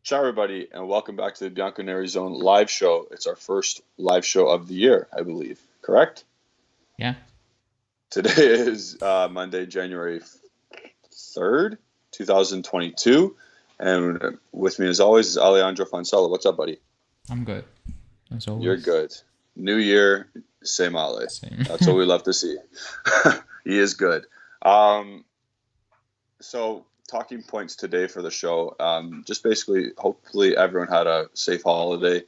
Ciao, everybody, and welcome back to the Bianconerizone live show. It's our first live show of the year, I believe. Correct? Yeah, Today is Monday, January 3rd, 2022. And with me, as always, is Alejandro Fonsella. What's up, buddy? I'm good, as You're always. good. New year, same Ale. Same. That's what we love to see. He is good. Um, so, talking points today for the show. Just basically, hopefully, everyone had a safe holiday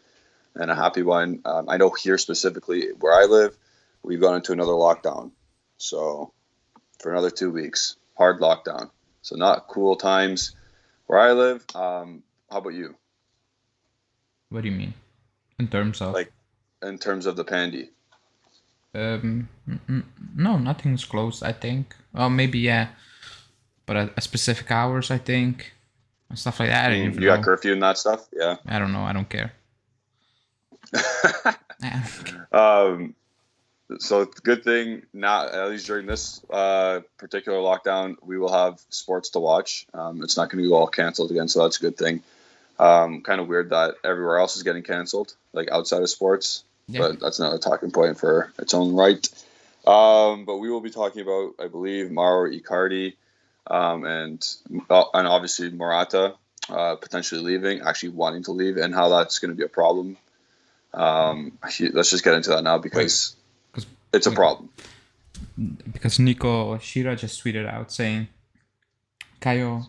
and a happy one. I know here specifically where I live, we've gone into another lockdown. So for another 2 weeks, hard lockdown. So not cool times where I live. How about you? What do you mean? In terms of? Like in terms of the pandy? No, nothing's closed, I think. Well, maybe, yeah. But at specific hours, I think. And stuff like that, I don't even You got know. curfew and that stuff? Yeah. I don't know, I don't care. I don't care. um, so good thing now, at least during this particular lockdown, we will have sports to watch. It's not going to be all canceled again, so that's a good thing. Kind of weird that everywhere else is getting canceled, like outside of sports, Yeah. but that's not a talking point for its own right. But we will be talking about, I believe, Mauro Icardi, and obviously Morata potentially leaving, actually wanting to leave, and how that's going to be a problem. Let's just get into that now Wait, because because it's a wait, problem. because Nico Shira just tweeted out saying Caio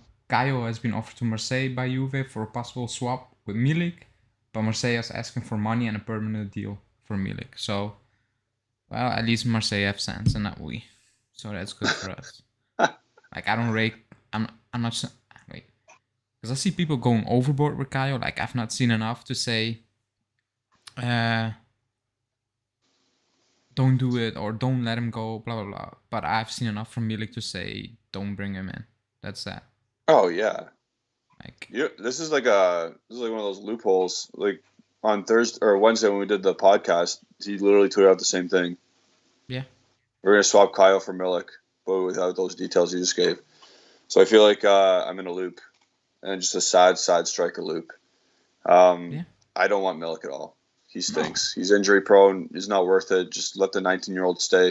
has been offered to Marseille by Juve for a possible swap with Milik, but Marseille is asking for money and a permanent deal for Milik. So, well, at least Marseille have sense and not we. So that's good for us. Like I don't rate. I'm not. Wait, because I see people going overboard with Caio. Like I've not seen enough to say, uh, don't do it or don't let him go. Blah blah blah. But I've seen enough from Milik to say, don't bring him in. That's that. Oh yeah, Like this is like one of those loopholes. Like on Thursday or Wednesday when we did the podcast, he literally tweeted out the same thing. yeah, We're gonna swap Kyle for Milik, but without those details you just gave. So I feel like I'm in a loop, and just a sad striker loop. yeah. I don't want Milik at all. He No, stinks. He's injury prone. He's not worth it. Just let the 19-year-old stay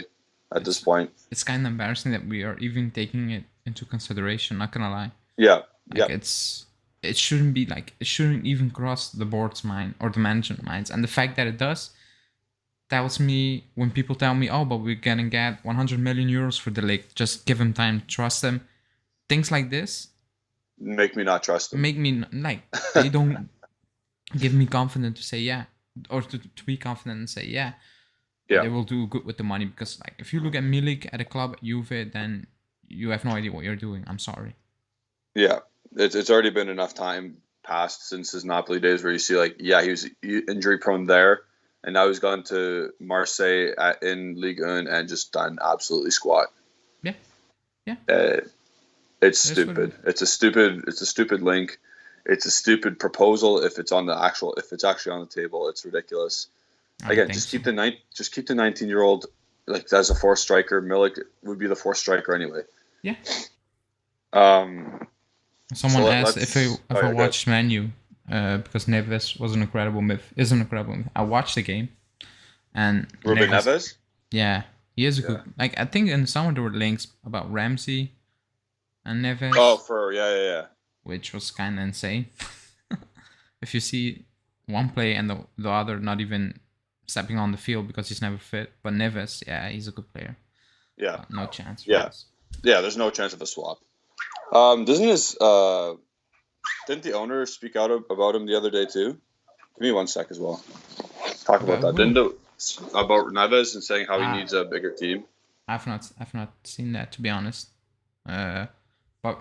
at this it's point. it's kind of embarrassing that we are even taking it into consideration. Not gonna lie. Yeah, Like yeah, it shouldn't be like it shouldn't even cross the board's mind or the management minds. And the fact that it does tells me when people tell me, oh, but we're gonna get 100 million euros for the league, just give him time, trust him. Things like this make me not trust him. make me like they don't give me confidence to say yeah or to be confident and say yeah that Yeah, they will do good with the money because like if you look at Milik at a club at Juve, then you have no idea what you're doing. I'm sorry. yeah. It's already been enough time passed since his Napoli days where you see like, yeah, he was injury prone there, and now he's gone to Marseille in Ligue 1 and just done absolutely squat. Yeah, yeah. Uh, it's That's what it stupid. is. It's a stupid link. It's a stupid proposal. If it's actually on the table, it's ridiculous. I don't Again, think so. just keep the 19-year-old like as a fourth striker. Milik would be the fourth striker anyway. Yeah. Um, so Someone asked if I let's. Oh if I yeah, good. watched Menu, because Neves was an incredible myth. Is an incredible myth. I watched the game and Ruben Neves. Neves. Yeah, he is a Yeah. good. Like I think in some of there were links about Ramsey and Oh, Neves, for yeah. which was kind of insane. If you see one play and the other not even stepping on the field because he's never fit, but Neves, yeah, he's a good player. Yeah, No chance for yeah, us. yeah. There's no chance of a swap. Doesn't his didn't the owner speak out about him the other day too? Give me one sec as well. Talk about But that. who? About Neves and saying how he Uh, needs a bigger team? I've not seen that to be honest. Uh, but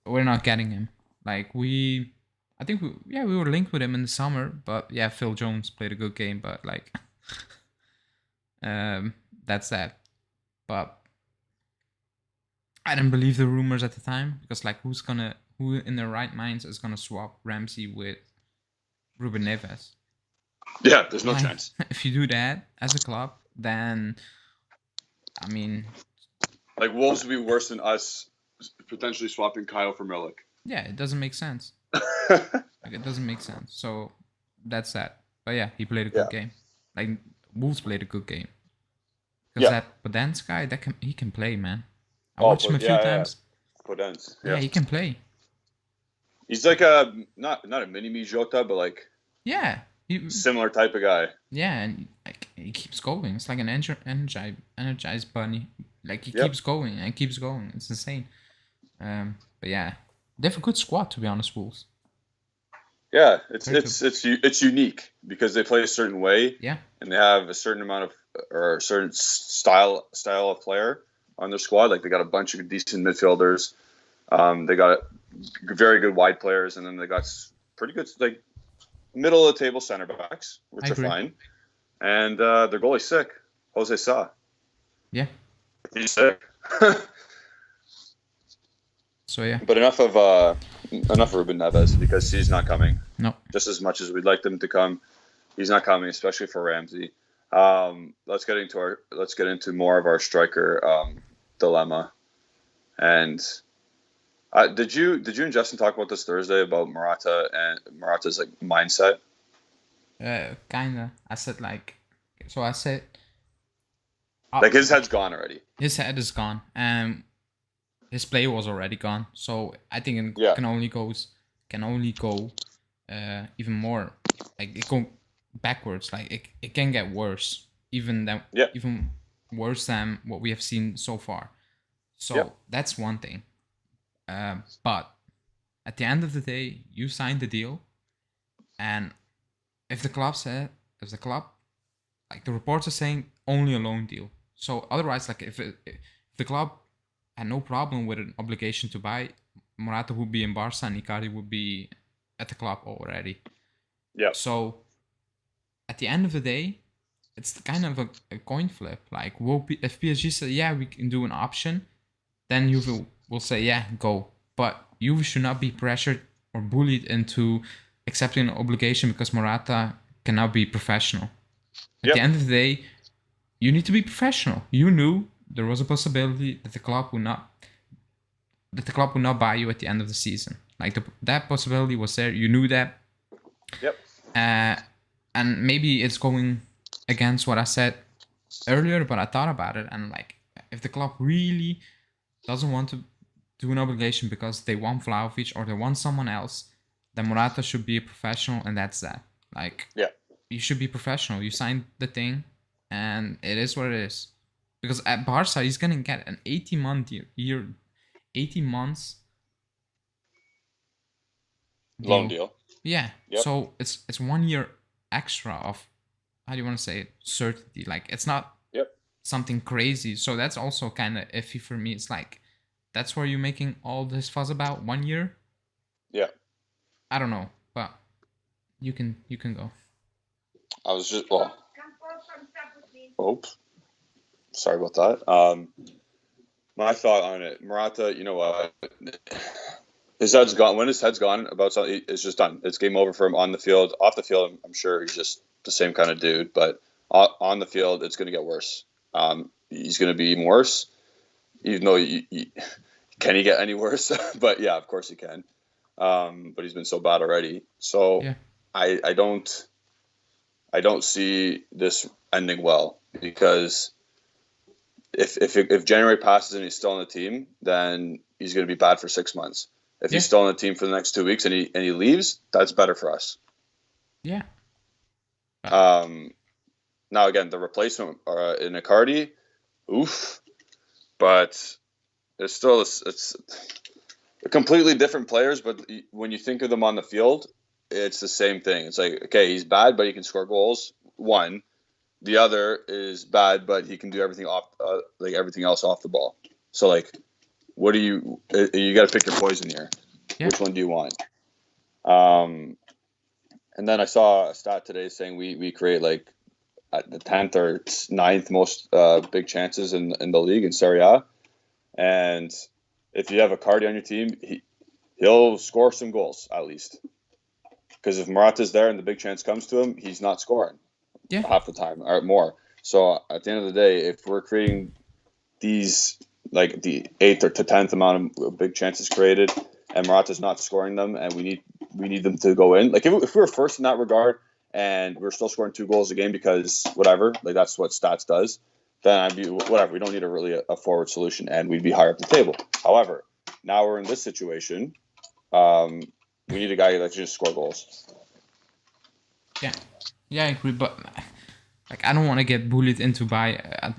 we're not getting him. Like I think we were linked with him in the summer, but yeah, Phil Jones played a good game, but like, um, that's that. But I didn't believe the rumors at the time because like, who in their right minds is gonna swap Ramsey with Ruben Neves? Yeah, there's no Like, chance. if you do that as a club, then I mean, Like Wolves would be worse than us potentially swapping Kyle for Milik. yeah, it doesn't make sense. Like it doesn't make sense. So that's that. But yeah, he played a good Yeah. game. Like Wolves played a good game. Because Yeah. that Podence guy, he can play, man. I Oh, watched him a but few yeah. times. Podence. Yeah, Yeah. he can play. He's like a not a mini me Jota, but like Yeah, similar type of guy. yeah, and like, he keeps going. It's like an energized bunny. Like he Yep. keeps going and keeps going. It's insane. But yeah, they have a good squad, to be honest, Wolves. Yeah, Very good. it's unique because they play a certain way Yeah, and they have a certain amount of or a certain style of player on their squad. Like they got a bunch of decent midfielders. They got very good wide players, and then they got pretty good like middle of the table center backs, I which are agree. fine. And their goalie's sick, Jose Sa. Yeah. He's sick. So yeah, But enough of Ruben Neves because he's not coming. no, Just as much as we'd like them to come, he's not coming, especially for Ramsey. Let's get into more of our striker dilemma. And did you and Justin talk about this Thursday about Morata's like mindset? kinda. I said like, so I said, Like his head's gone already. his head is gone, and his play was already gone. So I think it Yeah. can only go even more. Like it go backwards. Like it can get worse, even worse than what we have seen so far. So that's one thing. But at the end of the day, you signed the deal, and if the club, like the reports are saying, only a loan deal. So otherwise, like if the club had no problem with an obligation to buy, Morata would be in Barca and Icardi would be at the club already. Yeah. So at the end of the day, it's kind of a coin flip. Like, if PSG say, yeah, we can do an option, then Juve will say, yeah, go. But Juve should not be pressured or bullied into accepting an obligation because Morata cannot be professional. At the end of the day, you need to be professional. You knew there was a possibility that the club would not buy you at the end of the season. Like that possibility was there. You knew that. Yep. And maybe it's going against what I said earlier, but I thought about it, and like if the club really doesn't want to do an obligation because they want Vlahovic or they want someone else, then Morata should be a professional, and that's that. Like, you should be professional. You signed the thing, and it is what it is. Because at Barca, he's gonna get an 18 months loan deal. Yeah. Yep. So it's 1 year extra of, how do you want to say it, certainty. Like it's not something crazy. So that's also kind of iffy for me. It's like, that's where you're making all this fuss about 1 year. Yeah. I don't know, but you can go. I was just oops. Sorry about that. My thought on it, Morata, you know what? His head's gone. When his head's gone about something, it's just done. It's game over for him on the field. Off the field, I'm sure he's just the same kind of dude. But on the field, it's going to get worse. He's going to be even worse. Even though can he get any worse? But yeah, of course he can. But he's been so bad already. So Yeah. I don't see this ending well, because if January passes and he's still on the team, then he's going to be bad for 6 months. If he's still on the team for the next 2 weeks and he leaves, that's better for us. Yeah. Now again, the replacement in Icardi, oof, but it's completely different players. But when you think of them on the field, it's the same thing. It's like, okay, he's bad, but he can score goals. One, the other is bad, but he can do everything everything else off the ball. So like, what do you got to pick your poison here? Yeah. Which one do you want? And then I saw a stat today saying we create like at the 10th or 9th most big chances in the league in Serie A. And if you have Icardi on your team, he'll score some goals at least. Because if Morata's there and the big chance comes to him, he's not scoring half the time or more. So at the end of the day, if we're creating these like the 8th or to 10th amount of big chances created, and Morata's not scoring them, and we need we need them to go in. Like if we were first in that regard and we're still scoring 2 goals a game because whatever, like that's what stats does, then I'd be whatever. We don't need a forward solution, and we'd be higher up the table. However, now we're in this situation. We need a guy that can just score goals. Yeah, I agree, but like I don't want to get bullied into I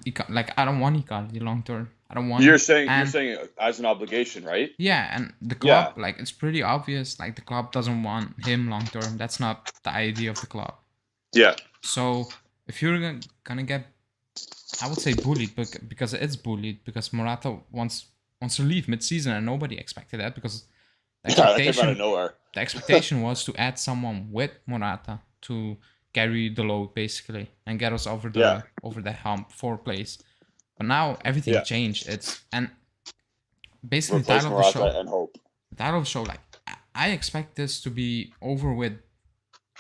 don't want Icardi long term. I don't want. You're saying as an obligation, right? Yeah, and the club, like it's pretty obvious. Like the club doesn't want him long term. That's not the idea of the club. Yeah. So if you're gonna get, I would say bullied, because it's bullied because Morata wants to leave mid-season and nobody expected that because the expectation, that came out of nowhere. The expectation was to add someone with Morata to carry the load basically and get us over the hump for place. But now everything changed. And basically the title of the show, like I expect this to be over with.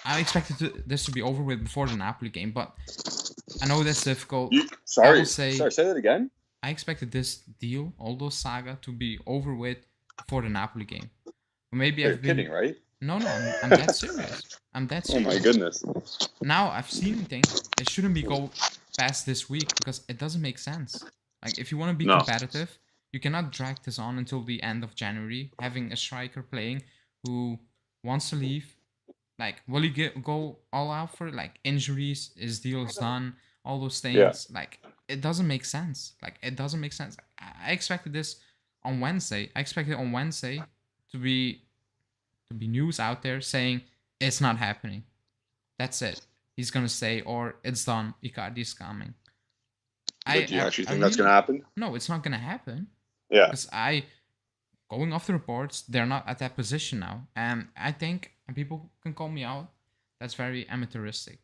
I expected this to be over with before the Napoli game, but I know that's difficult. Sorry, say that again. I expected this deal, all those saga, to be over with before the Napoli game. Maybe You're kidding, right? No, I'm that serious. I'm that serious. Oh my goodness. Now I've seen things. It shouldn't be go past this week because it doesn't make sense. Like if you want to be competitive, you cannot drag this on until the end of January. Having a striker playing who wants to leave, like will he go all out for it? Like injuries, his deal is done, all those things. Yeah. Like it doesn't make sense. Like it doesn't make sense. I expected this on Wednesday. I expected on Wednesday to be news out there saying it's not happening. That's it. He's gonna say, or it's done. Icardi's coming. But do you actually think that's gonna happen? No, it's not gonna happen. Yeah. Because going off the reports, they're not at that position now, and I think, and people can call me out, that's very amateuristic.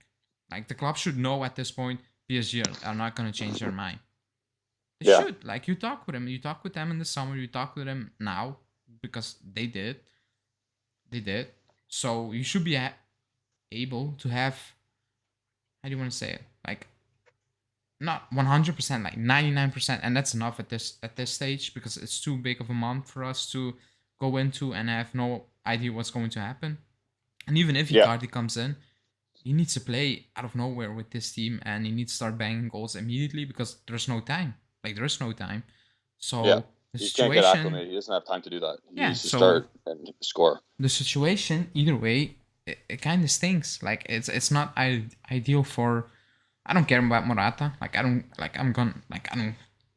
Like the club should know at this point, PSG are not gonna change their mind. They should. Like you talk with them. You talk with them in the summer. You talk with them now because they did. So you should be able to have, how do you want to say it? Like not 100%, like 99%, and that's enough at this stage because it's too big of a month for us to go into and have no idea what's going to happen. And even if Icardi comes in, he needs to play out of nowhere with this team and he needs to start banging goals immediately because there's no time. Like there is no time. So the situation, can't get acclimated. He doesn't have time to do that. He needs to start and score. The situation, either way, it kind of stinks. Like it's not ideal for. I don't care about Morata. Like I don't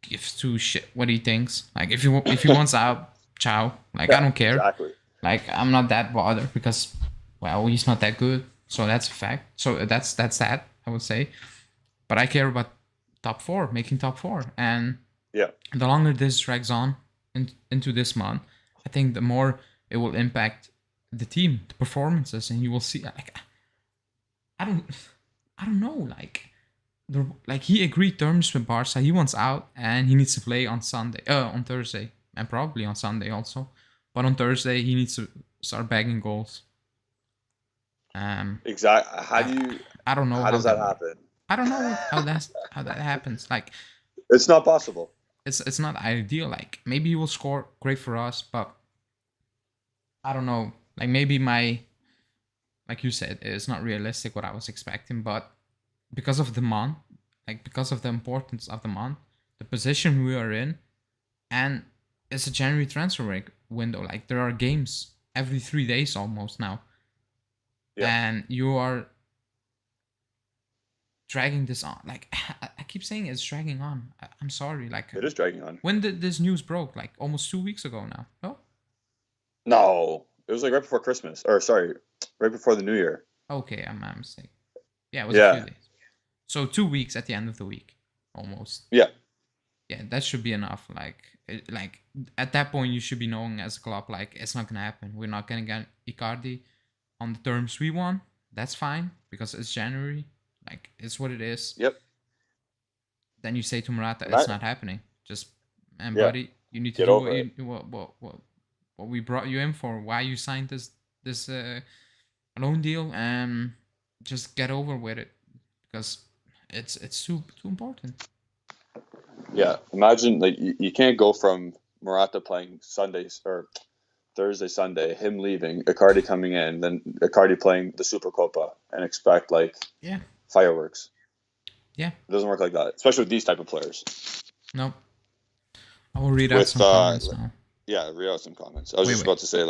give two shit what he thinks. Like if he wants out, ciao. Like I don't care. Exactly. Like I'm not that bothered because, well, he's not that good. So that's a fact. So that's that, I would say. But I care about top four, making top four, and the longer this drags on into this month, I think the more it will impact the team, the performances, and you will see. Like, I don't know. Like he agreed terms with Barca. He wants out, and he needs to play on Thursday, and probably on Sunday also. But on Thursday, he needs to start bagging goals. Exactly. I don't know how does that happen. I don't know how that happens. Like, it's not possible. It's not ideal. Like maybe he will score great for us, but I don't know. Like maybe like you said, it's not realistic what I was expecting. But because of the month, like because of the importance of the month, the position we are in, and it's a January transfer window. Like there are games every 3 days almost now, and you are dragging this on. Like I keep saying it's dragging on. I'm sorry. Like it is dragging on. When did this news broke? Like almost 2 weeks ago now. No, it was like right before Christmas. Or sorry, right before the New Year. Okay, I'm a mistake. Yeah, it was a few days. So 2 weeks at the end of the week, almost. Yeah. Yeah, that should be enough. Like at that point, you should be knowing as a club, like it's not gonna happen. We're not gonna get Icardi on the terms we want. That's fine because it's January. Like it's what it is. Yep. Then you say to Morata, it's not happening. Just buddy, you need to do what we brought you in for. Why you signed this loan deal, and just get over with it because it's too important. Yeah, imagine like you can't go from Morata playing Sundays or Thursday, Sunday, him leaving, Icardi coming in, then Icardi playing the Supercopa, and expect like fireworks. Yeah. It doesn't work like that, especially with these type of players. No. I will read out some comments now. Yeah, read out some comments. I was just about to say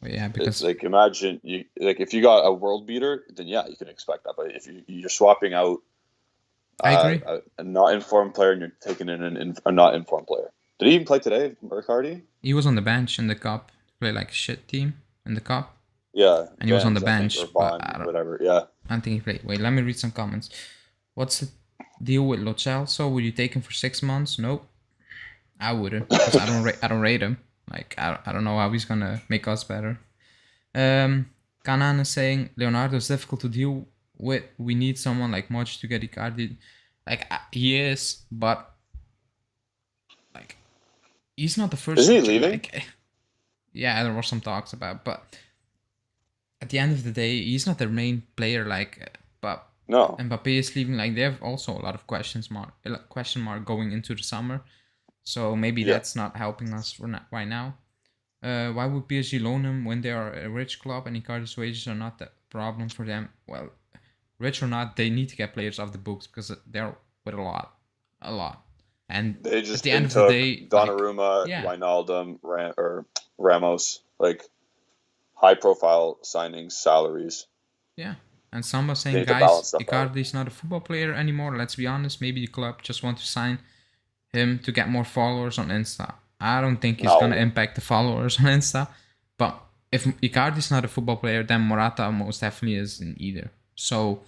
because imagine you if you got a world beater, then yeah, you can expect that. But if you're swapping out I agree. a not informed player and you're taking in a not informed player. Did he even play today, Icardi? He was on the bench in the cup. Play like a shit team in the cup. Yeah, and he was on the bench. Whatever. Yeah. I don't think he played. Wait, let me read some comments. What's the deal with Lo Celso? Would you take him for 6 months? Nope. I wouldn't, because I don't rate him. Like I don't know how he's gonna make us better. Kanan is saying Leonardo is difficult to deal with. We need someone like Modric to get Icardi. Like he is, but like he's not the first. Is he leaving? Like, yeah, there were some talks about, but at the end of the day, he's not their main player. Like, but no, Mbappe is leaving. Like they have also a lot of question mark going into the summer. So maybe that's not helping us right now. Why would PSG loan him when they are a rich club and Icardi's wages are not the problem for them? Well, rich or not, they need to get players off the books because they're with a lot. And they just at the end of the day, Donnarumma, Wijnaldum, or Ramos, like high-profile signings, salaries. Yeah, and Samba saying, guys, Icardi's not a football player anymore. Let's be honest. Maybe the club just want to sign him to get more followers on Insta. I don't think he's going to impact the followers on Insta. But if Icardi's not a football player, then Morata most definitely isn't either. So,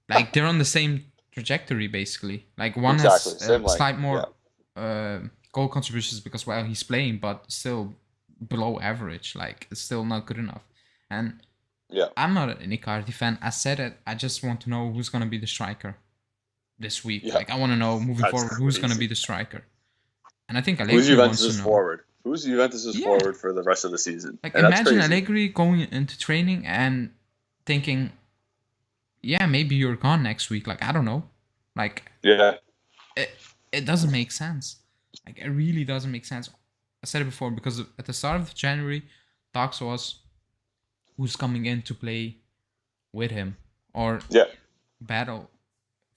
like, they're on the same trajectory, basically. Like, one has slight more goal contributions because, well, he's playing, but still below average. Like, it's still not good enough. And I'm not an Icardi fan. I said it. I just want to know who's going to be the striker this week. Like, I want to know moving forward who's going to be the striker. And I think Allegri wants to know. Forward? Who's Juventus' forward for the rest of the season? Like, imagine Allegri going into training and thinking, yeah, maybe you're gone next week. Like, I don't know. Like, it doesn't make sense. Like, it really doesn't make sense. I said it before, because at the start of January, talks was who's coming in to play with him or battle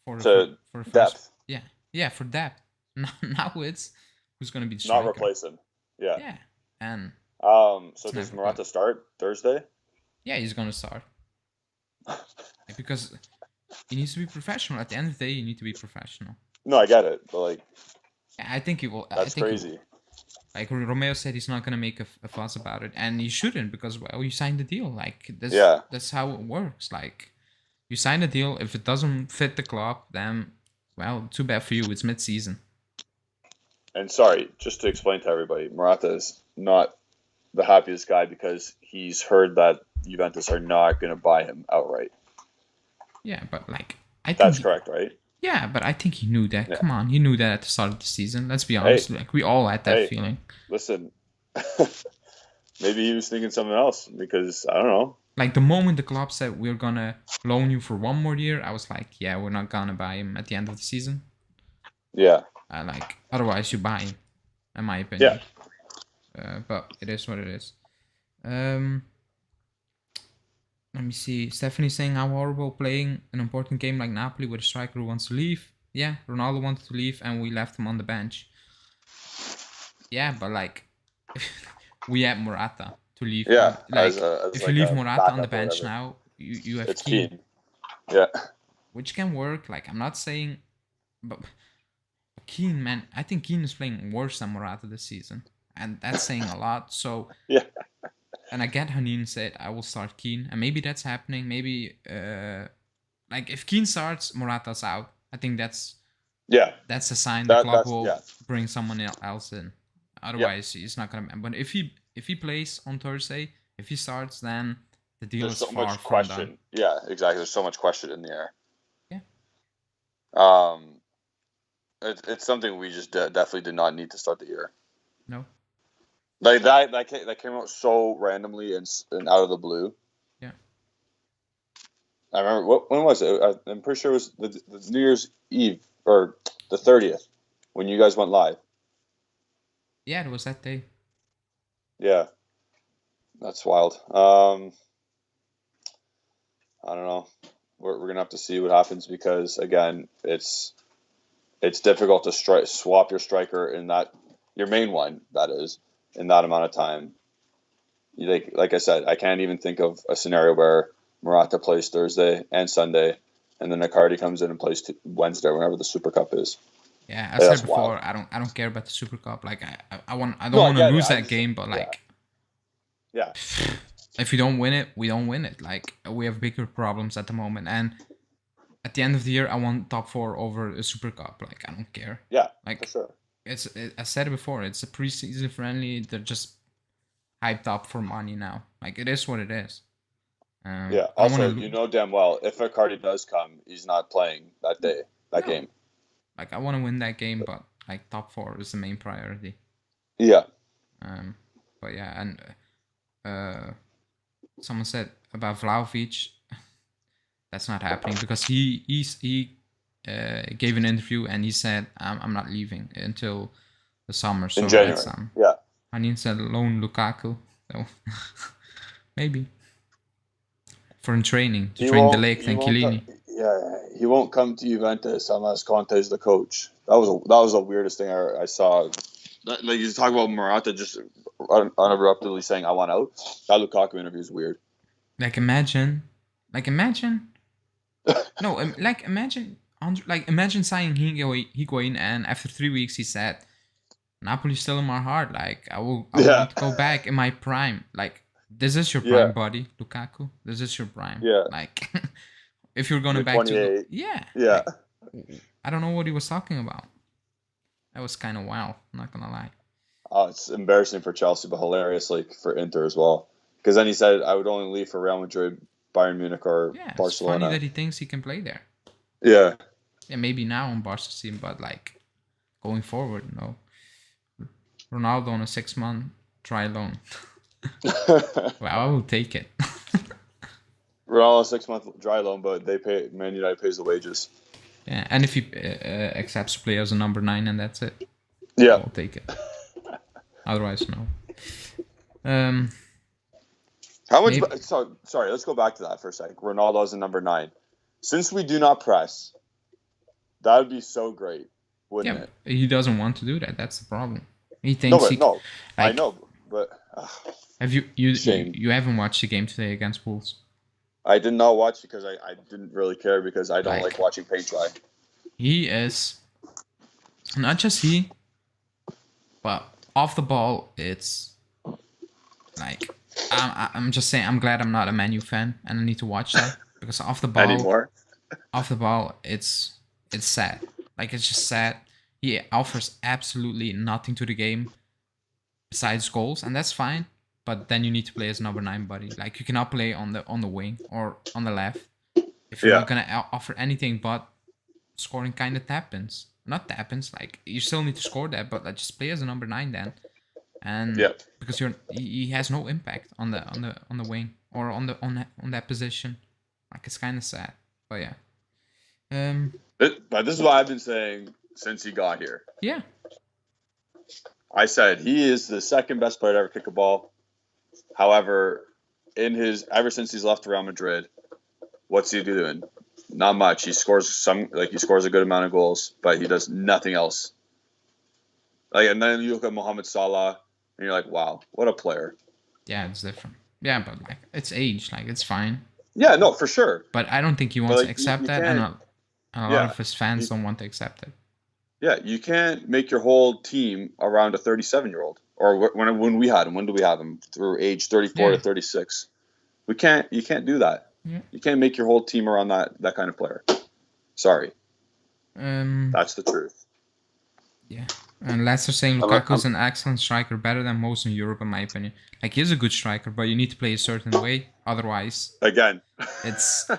for depth. First, for depth. Now it's who's going to be the striker. Not replace him. Yeah. Yeah. And so does Morata start Thursday? Yeah, he's going to start. Because he needs to be professional. At the end of the day, you need to be professional. No, I get it, but like, I think he will. That's crazy. Like Romeo said, he's not gonna make a fuss about it, and he shouldn't, because you signed the deal. Like that's how it works. Like you sign a deal. If it doesn't fit the club, then well, too bad for you. It's mid-season. And sorry, just to explain to everybody, Morata is not the happiest guy because he's heard that Juventus are not going to buy him outright. Yeah, but like I think that's correct, right? Yeah, but I think he knew that. Yeah. Come on, he knew that at the start of the season. Let's be honest. Like we all had that feeling. Listen, maybe he was thinking something else because I don't know. Like the moment the club said we're gonna loan you for one more year, I was like, yeah, we're not gonna buy him at the end of the season. Yeah. Like otherwise you buy him, in my opinion. Yeah. But it is what it is. Let me see. Stephanie saying how horrible playing an important game like Napoli with a striker who wants to leave. Yeah, Ronaldo wanted to leave and we left him on the bench. Yeah, but like we had Morata to leave. Yeah, like if you leave Morata on the bench now, you have Keane. Yeah, which can work. Like I'm not saying, but Keane, man, I think Keane is playing worse than Morata this season, and that's saying a lot. So yeah. And I get Hanin said I will start Keane, and maybe that's happening. Maybe like if Keane starts, Morata's out. I think that's a sign the club will bring someone else in. Otherwise, he's not gonna. But if he plays on Thursday, if he starts, then the deal is far from done. Yeah, exactly. There's so much question in the air. Yeah. It's something we just definitely did not need to start the year. No. Like that came out so randomly and out of the blue. Yeah. I remember when was it? I'm pretty sure it was the New Year's Eve or the 30th when you guys went live. Yeah, it was that day. Yeah. That's wild. I don't know. We're gonna have to see what happens because again, it's difficult to swap your striker in that your main one that is in that amount of time. Like I said, I can't even think of a scenario where Morata plays Thursday and Sunday, and then Icardi comes in and plays Wednesday, whenever the Super Cup is. Yeah, I Like, said that's before, wild. I don't care about the Super Cup. Like I don't No, I want to get it. lose that game, but Yeah, like yeah, if we don't win it, we don't win it. Like we have bigger problems at the moment, and at the end of the year, I want top 4 over a Super Cup. Like I don't care. yeah, for Like sure. I said it before, it's a preseason friendly. They're just hyped up for money now. Like it is what it is. Yeah. I don't want Also, to you know damn well if Icardi does come, he's not playing that day, that no. game. Like I want to win that game, but like top 4 is the main priority. Yeah. Um, but yeah, and someone said about Vlahovic, that's not happening because he gave an interview and he said I'm not leaving until the summer. In So let's January. Yeah. I need to loan Lukaku. So maybe for training to He train the won't. leg He and won't come. Chiellini. Yeah, he won't come to Juventus unless Conte's the coach. That was the weirdest thing I saw. Like you talk about Morata just uninterruptedly saying I want out. That Lukaku interview is weird. Like imagine. No, like imagine signing Higuain and after 3 weeks he said Napoli's still in my heart. Like I will Yeah. want to go back in my prime. Like this is your Yeah. prime, buddy, Lukaku. This is your prime. Yeah. Like if you're going You're back to 28. yeah, Yeah. like I don't know what he was talking about. That was kind of wild. I'm not gonna lie. Oh, it's embarrassing for Chelsea, but hilarious like for Inter as well. Because then he said I would only leave for Real Madrid, Bayern Munich, or Yeah, it's funny Barcelona. that he thinks he can play there. Yeah. Yeah, maybe now on Barca's team, but like going forward, no. Ronaldo on a 6-month trial loan. Well, I will take it. Ronaldo 6-month dry loan, but they pay Man United pays the wages. Yeah, and if he accepts to play as a number 9 and that's it, Yeah. I'll take it. Otherwise, no. How much? Maybe. Sorry, let's go back to that for a sec. Ronaldo as a number 9. Since we do not press, that would be so great, wouldn't it? He doesn't want to do that. That's the problem. He thinks I know, but have you haven't watched the game today against Wolves? I did not watch because I didn't really care because I don't like watching paint dry. He is not just but off the ball, it's like I'm just saying. I'm glad I'm not a Man U fan, and I need to watch that because off the ball anymore. Off the ball, it's sad. Like it's just sad. He offers absolutely nothing to the game besides goals, and that's fine. But then you need to play as number 9, buddy. Like you cannot play on the wing or on the left if you're not gonna offer anything but scoring kind of tap-ins. Not tap-ins. Like you still need to score that, but like, just play as a number 9 then. And because he has no impact on the wing or on that position. Like it's kind of sad. But yeah. But this is what I've been saying since he got here. Yeah. I said he is the second best player to ever kick a ball. However, ever since he's left Real Madrid, what's he doing? Not much. He scores a good amount of goals, but he does nothing else. Like, and then you look at Mohamed Salah, and you're like, wow, what a player. Yeah, it's different. Yeah, but like it's age, like it's fine. Yeah, no, for sure. But I don't think he wants to accept that, and a lot of his fans don't want to accept it. Yeah, you can't make your whole team around a 37-year-old. Or when we had him, when do we have him? Through age 34 to 36. You can't do that. Yeah. You can't make your whole team around that kind of player. Sorry. That's the truth. Yeah. And Leicester saying Lukaku's an excellent striker, better than most in Europe, in my opinion. Like, he's a good striker, but you need to play a certain way. Otherwise, again, it's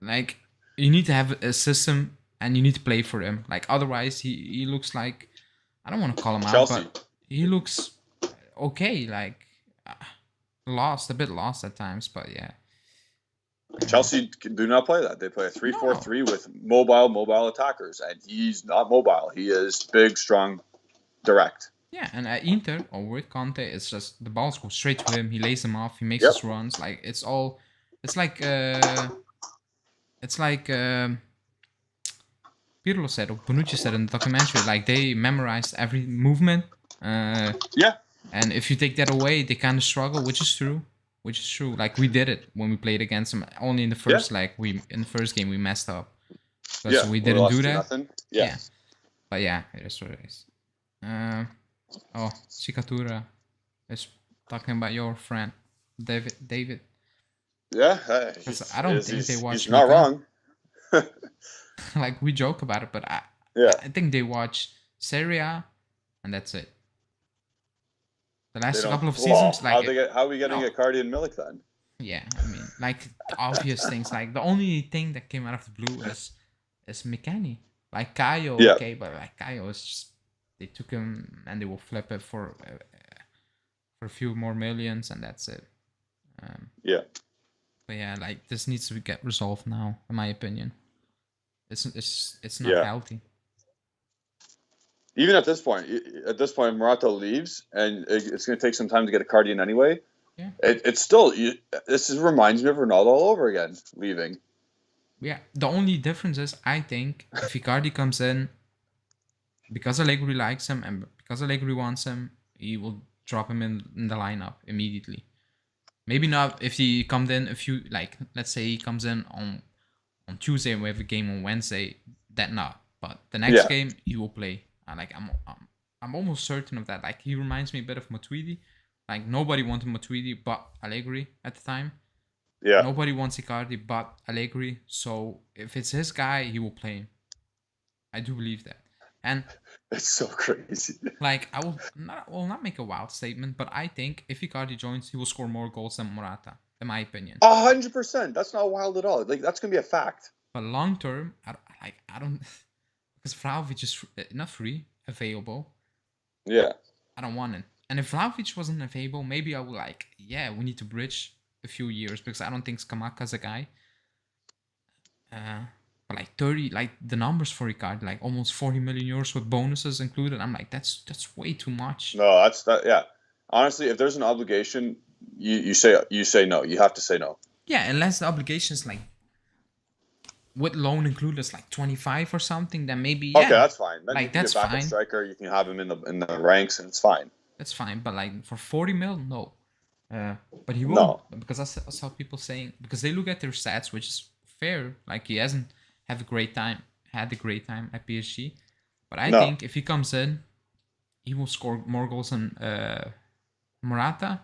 like you need to have a system and you need to play for him. Like, otherwise, he looks like, I don't want to call him Chelsea. out, but he looks okay. Like, a bit lost at times, but yeah. Chelsea do not play that. They play a 3-4-3 with mobile attackers, and he's not mobile. He is big, strong, direct. Yeah, and at Inter or with Conte, it's just the balls go straight to him. He lays them off. He makes Yep. his runs. Like it's all. It's like it's like Pirlo said or Bonucci said in the documentary. Like they memorized every movement. Yeah. And if you take that away, they kind of struggle, which is true. Which is true. Like we did it when we played against them. Only in the first in the first game we messed up because Yeah. we We didn't lost do 2 that. nothing. Yeah. But yeah, it is what it is. Cicatura is talking about your friend David. Yeah. I don't think they watch He's not Liga. wrong. Like we joke about it, but Yeah. I think they watch Serie A, and that's it. The last couple of seasons, How like are we getting Icardi and Milik then? yeah, I mean, like the obvious things. Like the only thing that came out of the blue is Mikani. Like Kayo, Yeah. okay, but like Kayo is just they took him and they will flip it for a few more millions, and that's it. Yeah. But yeah, like this needs to get resolved now, in my opinion. It's not healthy. Even at this point, Morata leaves, and it's going to take some time to get Icardi in anyway. Yeah. It's still reminds me of Ronaldo all over again leaving. Yeah, the only difference is I think if Icardi comes in, because Allegri likes him and because Allegri wants him, he will drop him in the lineup immediately. Maybe not if he comes in let's say he comes in on Tuesday and we have a game on Wednesday, that not. But the next game he will play. I'm almost certain of that. Like he reminds me a bit of Matuidi. Like nobody wanted Matuidi but Allegri at the time. Yeah. Nobody wants Icardi but Allegri. So if it's his guy, he will play him. I do believe that. And it's so crazy. Like I will not make a wild statement, but I think if Icardi joins, he will score more goals than Morata, in my opinion. 100%. That's not wild at all. Like that's gonna be a fact. But long term, I don't because Vlahovic is not free, available. Yeah. I don't want it. And if Vlahovic wasn't available, maybe I would we need to bridge a few years because I don't think Skamaka's a guy. But like 30, like the numbers for Icardi, like almost 40 million euros with bonuses included. I'm like, that's way too much. No, that's that. Yeah, honestly, if there's an obligation, you say no. You have to say no. Yeah, unless the obligation is like with loan included, it's like 25 or something. Then maybe okay, that's fine. Then like that's fine. Striker, you can have him in the ranks, and it's fine. That's fine, but like for 40 mil, no. But he won't because I saw people saying because they look at their stats, which is fair. Like he hasn't had a great time at PSG, but I think if he comes in, he will score more goals than Morata,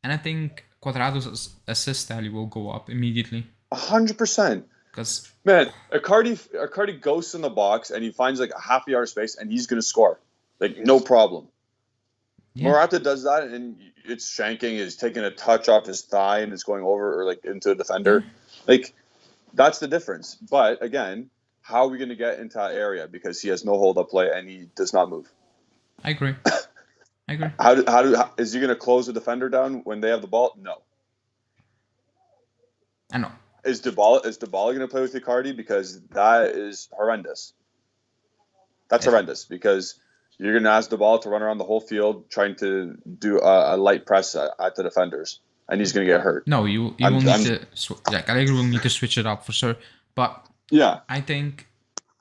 and I think Cuadrado's assist tally will go up immediately. 100%. Because man, Icardi goes in the box and he finds like a half a yard space and he's gonna score, like no problem. Yeah. Morata does that and it's shanking. Is taking a touch off his thigh and it's going over or like into a defender, like. That's the difference. But again, how are we going to get into that area? Because he has no hold-up play and he does not move. I agree. How is he going to close the defender down when they have the ball? No. I know. Is Dybala going to play with Icardi? Because that is horrendous. That's horrendous because you're going to ask Dybala to run around the whole field trying to do a light press at the defenders. And he's going to get hurt. No, you will need to. Like Allegri will need to switch it up for sure. But yeah, I think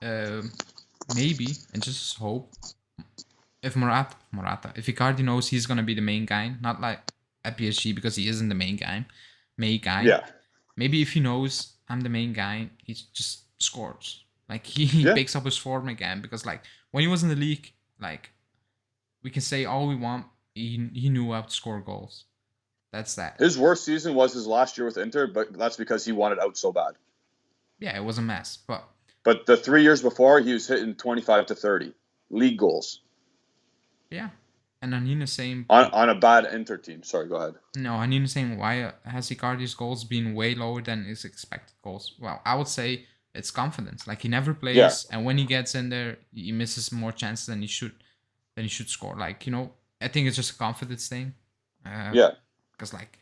maybe and just hope if Morata, if Icardi knows he's going to be the main guy, not like at PSG because he isn't the main guy. Yeah. Maybe if he knows I'm the main guy, he just scores. Like he picks up his form again because like when he was in the league, like we can say all we want, he knew how to score goals. That's that. His worst season was his last year with Inter, but that's because he wanted out so bad. Yeah, it was a mess. But the 3 years before, he was hitting 25 to 30 league goals. Yeah. And Anina's saying... On a bad Inter team. Sorry, go ahead. No, Anina's saying, why has Icardi's goals been way lower than his expected goals? Well, I would say it's confidence. Like, he never plays, and when he gets in there, he misses more chances than he should score. Like, I think it's just a confidence thing. Because, like,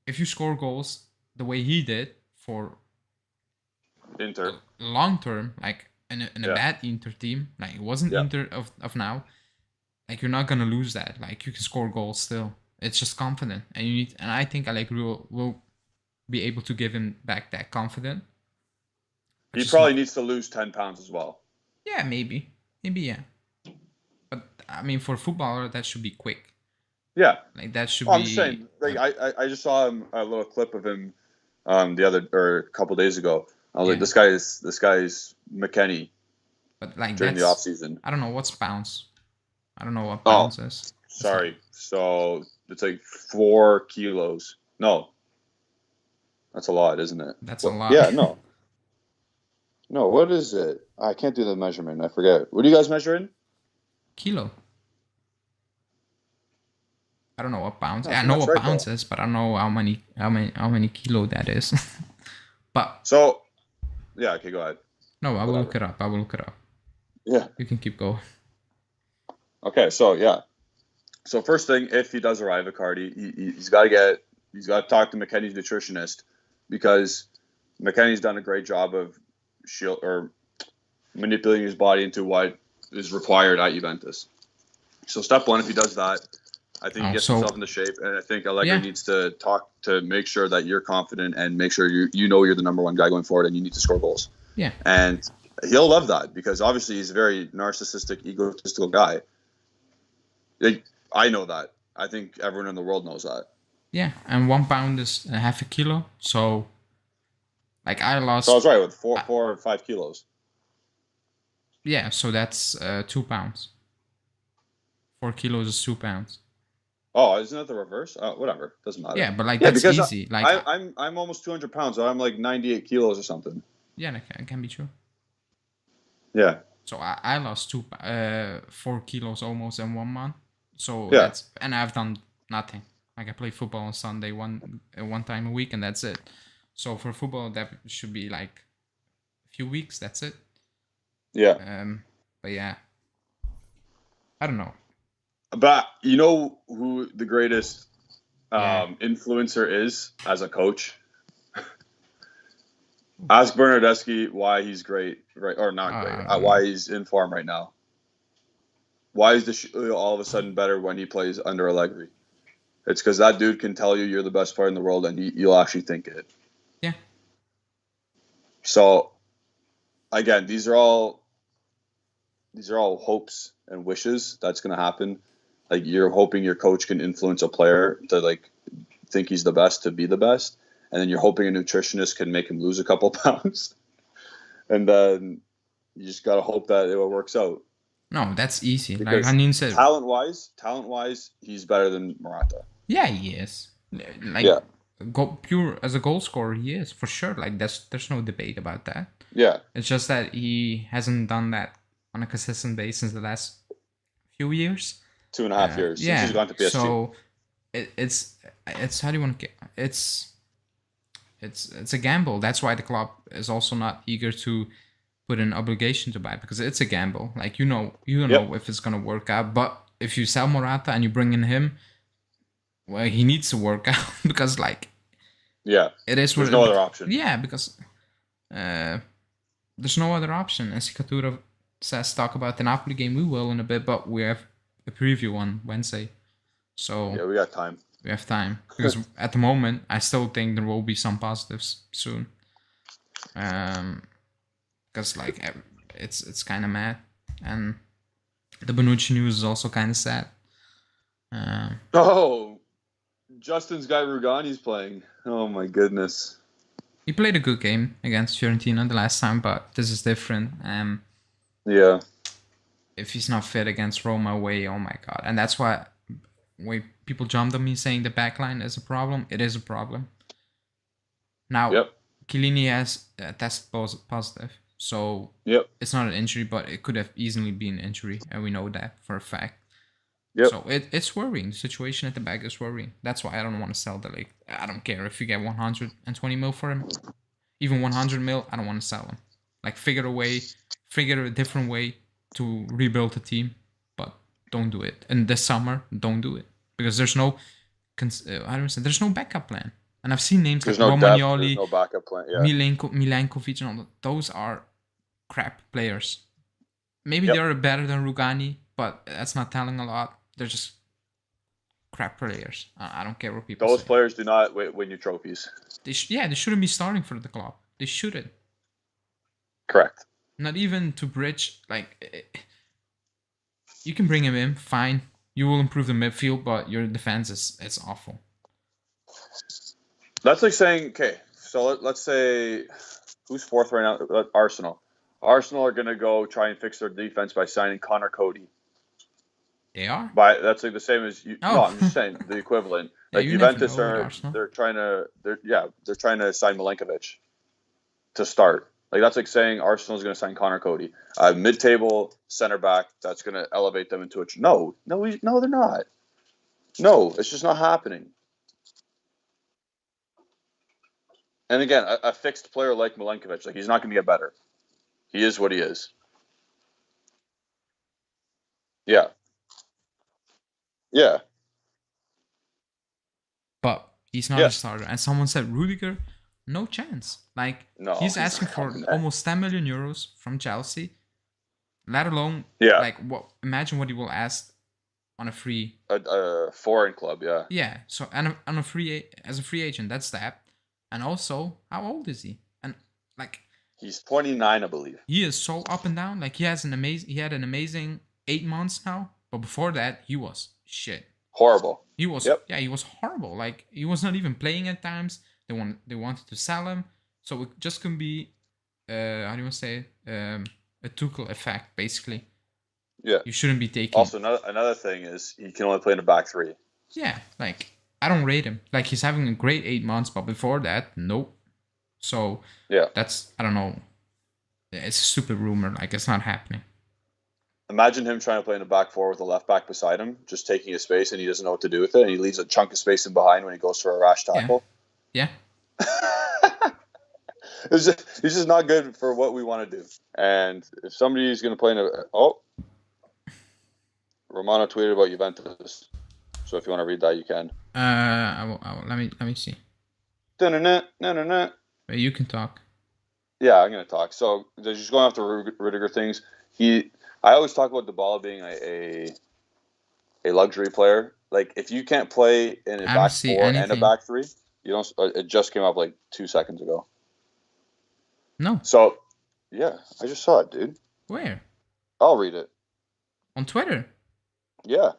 if you score goals the way he did for Inter long term, like in a bad Inter team, like it wasn't Inter of now, like you're not gonna lose that. Like you can score goals still. It's just confident, and you need. And I think Allegri will be able to give him back that confidence. He probably needs to lose 10 pounds as well. Yeah, maybe, yeah. But I mean, for a footballer, that should be quick. Yeah, like that should well, be. I'm just saying. Like I just saw a little clip of him, a couple days ago. I was like, this guy's McKennie. But like during the off season. I don't know what's pounds. I don't know what pounds is. Sorry. Like, so it's like 4 kilos. No. That's a lot, isn't it? That's a lot. Yeah, no. No, what is it? I can't do the measurement. I forget. What are you guys measuring? Kilo. I don't know what pounds. I know what pounds is, but I don't know how many kilo that is. But so, yeah. Okay, go ahead. No, I will look it up. Yeah. You can keep going. Okay, so yeah. So first thing, if he does arrive, Icardi, he's got to talk to McKennie's nutritionist, because McKennie's done a great job of manipulating his body into what is required at Juventus. So step one, if he does that, I think he gets himself into shape, and I think Allegri needs to talk to make sure that you're confident and make sure you know you're the number one guy going forward, and you need to score goals. Yeah. And he'll love that, because obviously he's a very narcissistic, egotistical guy. I know that. I think everyone in the world knows that. Yeah, and 1 pound is half a kilo. So, like I lost. So I was right with 4 or 5 kilos. Yeah, so that's 2 pounds. 4 kilos is 2 pounds. Oh, isn't that the reverse? Whatever, doesn't matter. Yeah, but like that's easy. I'm almost 200 pounds, so I'm like 98 kilos or something. Yeah, that can be true. Yeah. So I lost 4 kilos almost in 1 month. So and I've done nothing. Like I play football on Sunday one time a week, and that's it. So for football, that should be like a few weeks. That's it. Yeah. But yeah, I don't know. But you know who the greatest influencer is as a coach? Ask Bernardeschi why he's great, right? Or not great. Why he's in form right now. Why is all of a sudden better when he plays under Allegri? It's because that dude can tell you're the best player in the world, and you'll actually think it. Yeah. So, again, these are all hopes and wishes that's going to happen. Like, you're hoping your coach can influence a player to like think he's the best, to be the best, and then you're hoping a nutritionist can make him lose a couple pounds, and then you just got to hope that it works out. No, that's easy. Because like Hanin said, talent-wise, he's better than Morata. Yeah, he is. Pure as a goal scorer, he is for sure. Like there's no debate about that. Yeah, it's just that he hasn't done that on a consistent basis the last few years. 2.5 years since he's gone to PSG. So it's how do you want to get? It's a gamble. That's why the club is also not eager to put an obligation to buy, because it's a gamble. Like you don't know if it's gonna work out. But if you sell Morata and you bring in him, well, he needs to work out because it is. There's no other option. Yeah, because there's no other option. And Cicatura says talk about the Napoli game. We will in a bit, but we have a preview on Wednesday, so we got time. We have time because at the moment I still think there will be some positives soon. Because it's kind of mad, and the Bonucci news is also kind of sad. Justin's guy Rugani's playing. Oh my goodness. He played a good game against Fiorentina the last time, but this is different. Yeah. If he's not fit against Roma away, oh my god. And that's why people jumped on me saying the backline is a problem. It is a problem. Now, Chiellini has tested positive. So it's not an injury, but it could have easily been an injury. And we know that for a fact. So it's worrying. The situation at the back is worrying. That's why I don't want to sell the league. I don't care if you get 120 mil for him. Even 100 mil, I don't want to sell him. Like, figure a different way to rebuild the team. But don't do it. And this summer, don't do it. Because there's no there's no backup plan. And I've seen names like Romagnoli, no backup plan. Yeah. Milankovic, and all those are crap players. Maybe they're better than Rugani, but that's not telling a lot. They're just crap players. I don't care what people Those say. players do not win you trophies. They shouldn't be starting for the club. They shouldn't. Correct. Not even to bridge. You can bring him in, fine. You will improve the midfield, but your defense is awful. That's like saying, okay, so let's say who's fourth right now? Arsenal. Arsenal are going to go try and fix their defense by signing Connor Cody. They are. But that's like the same as you. Oh. No, I'm just saying the equivalent. Yeah, Like you never Juventus know with are, Arsenal. they're trying to sign Milinkovic to start. Like that's like saying Arsenal's going to sign Connor Cody, mid-table center back that's going to elevate them into a. No, they're not. No, it's just not happening. And again, a fixed player like Milinkovic, like he's not going to get better. He is what he is. Yeah. Yeah. But he's not a starter. And someone said Rudiger, no chance. Like No, he's asking for almost 10 million euros from Chelsea. Let alone imagine what he will ask on a free foreign club, yeah. Yeah, so and on a free as a free agent, that's that. And also, how old is he? And like he's 29, I believe. He is so up and down. Like he had an amazing 8 months now, but before that he was shit. Horrible. He was he was horrible. Like he was not even playing at times. They wanted to sell him, so it just can be how do you want to say a Tuchel effect basically. Yeah. You shouldn't be taking. Also, another thing is he can only play in a back three. Yeah, like I don't rate him. Like he's having a great 8 months, but before that, nope. So that's I don't know. It's a stupid rumor. Like it's not happening. Imagine him trying to play in a back four with a left back beside him, just taking his space, and he doesn't know what to do with it, and he leaves a chunk of space in behind when he goes for a rash tackle. Yeah. He's just not good for what we want to do. And if somebody's going to play in Romano tweeted about Juventus. So if you want to read that, you can. I will, let me see. You can talk. Yeah, I'm going to talk. So just going off the Rudiger things, I always talk about Dybala being a luxury player. Like if you can't play in a back four and a back three, you don't. It just came up like 2 seconds ago. No. So, yeah, I just saw it, dude. Where? I'll read it. On Twitter? Yeah.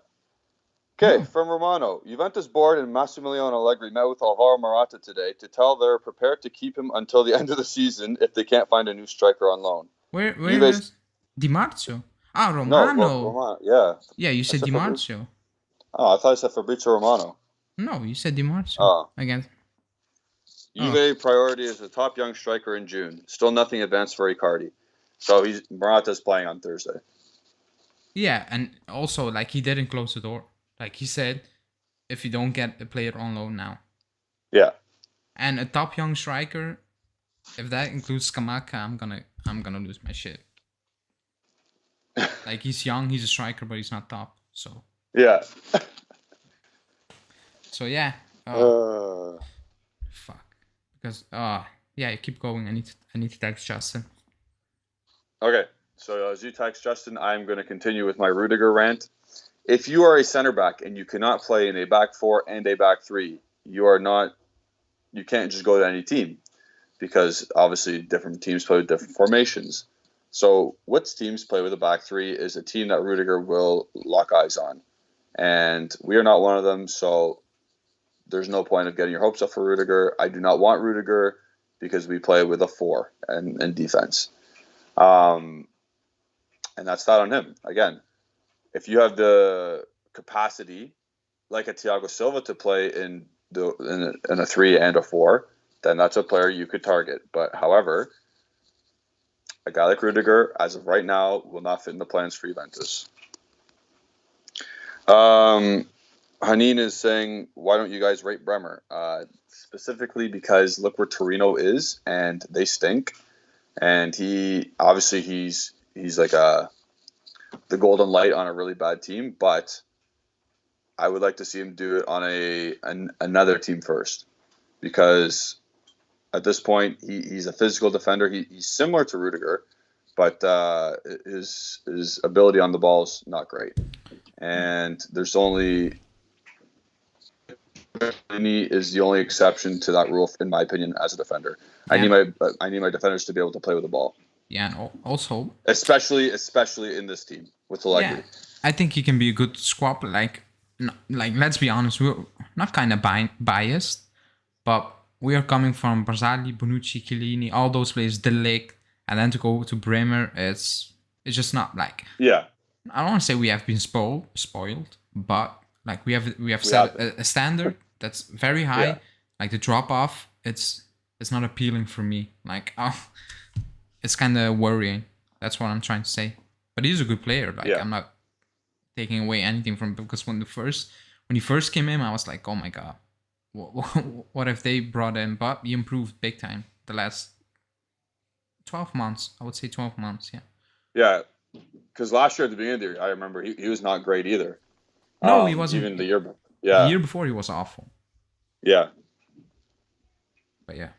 Okay, from Romano. Juventus board and Massimiliano Allegri met with Alvaro Morata today to tell they're prepared to keep him until the end of the season if they can't find a new striker on loan. Where is Di Marzio? Ah, Romano. No, Romano. Yeah. Yeah, you said Di Marzio. Oh, I thought I said Fabrizio Romano. No, you said Di Marzio. Oh. Again. Juve priority is the top young striker in June. Still nothing advanced for Icardi. So Morata's playing on Thursday. Yeah, and also like he didn't close the door. Like he said, if you don't get a player on loan now. Yeah. And a top young striker, if that includes Skamaka, I'm gonna lose my shit. Like he's young, he's a striker, but he's not top. So. Yeah. So yeah. Fuck. Because yeah, keep going. I need to text Justin. Okay, so as you text Justin, I'm going to continue with my Rudiger rant. If you are a center back and you cannot play in a back four and a back three, you can't just go to any team because obviously different teams play with different formations. So what teams play with a back three is a team that Rudiger will lock eyes on. And we are not one of them, so there's no point of getting your hopes up for Rudiger. I do not want Rudiger because we play with a four and defense. And that's that on him. Again, if you have the capacity, like a Thiago Silva, to play in a 3 and a 4, then that's a player you could target. But however, a guy like Rudiger, as of right now, will not fit in the plans for Juventus. Hanin is saying, why don't you guys rate Bremer? Specifically because look where Torino is, and they stink. And he's like the golden light on a really bad team, but I would like to see him do it on another team first, because at this point he's a physical defender. He's similar to Rudiger, but his ability on the ball is not great. And there's only is the only exception to that rule, in my opinion, as a defender. Yeah. I need my defenders to be able to play with the ball. Yeah, and also, especially in this team with Allegri. Yeah, I think he can be a good swap. Like let's be honest, we're not kind of biased, but we are coming from Barzagli, Bonucci, Chiellini, all those players, De Ligt, and then to go to Bremer, it's just not like. Yeah. I don't want to say we have been spoiled, but like we have set a standard that's very high. Yeah. Like the drop off, it's not appealing for me. Like it's kind of worrying. That's what I'm trying to say. But he's a good player. Like I'm not taking away anything from him, because when he first came in, I was like, oh my god, what if they brought in? But he improved big time the last 12 months. I would say 12 months. Yeah. Yeah, because last year at the beginning of the year, I remember he was not great either. No, he wasn't. Even the year. Yeah. The year before he was awful. Yeah. But yeah.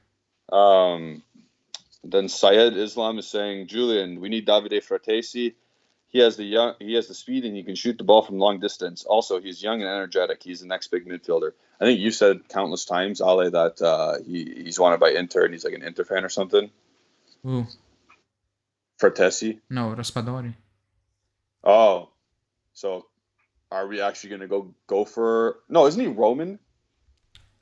Then Syed Islam is saying, Julian, we need Davide Fratesi. He has the speed and he can shoot the ball from long distance. Also, he's young and energetic. He's the next big midfielder. I think you said countless times, Ale, that he's wanted by Inter and he's like an Inter fan or something. Who? Fratesi? No, Raspadori. Oh, so are we actually going to go for? No, isn't he Roman?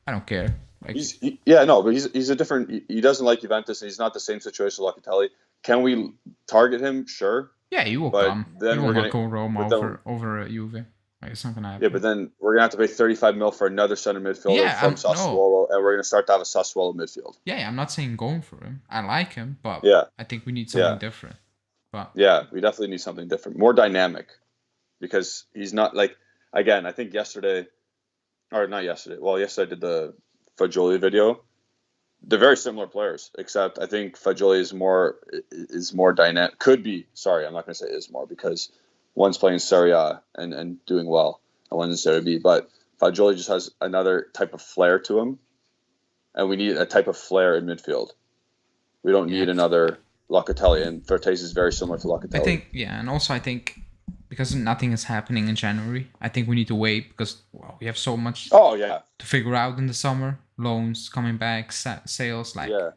I don't care. But he's a different. He doesn't like Juventus, and he's not the same situation with Locatelli. Can we target him? Sure. Yeah, he will come. Then we're going to go Roma over Juve. Like, it's not going to happen. Yeah, but then we're going to have to pay 35 mil for another center midfielder from Sassuolo, and we're going to start to have a Sassuolo midfield. Yeah, I'm not saying going for him. I like him, but I think we need something different. But yeah, we definitely need something different, more dynamic, because he's not like, again, I think yesterday I did the Fagioli video. They're very similar players, except I think Fagioli is more dynamic. Could be. Sorry, I'm not going to say is more, because one's playing Serie A and doing well, and one's in Serie B. But Fagioli just has another type of flair to him, and we need a type of flair in midfield. We don't need another Locatelli, and Fratesi is very similar to Locatelli. I think, and also I think because nothing is happening in January, I think we need to wait, because we have so much to figure out in the summer. Loans coming back, sales, the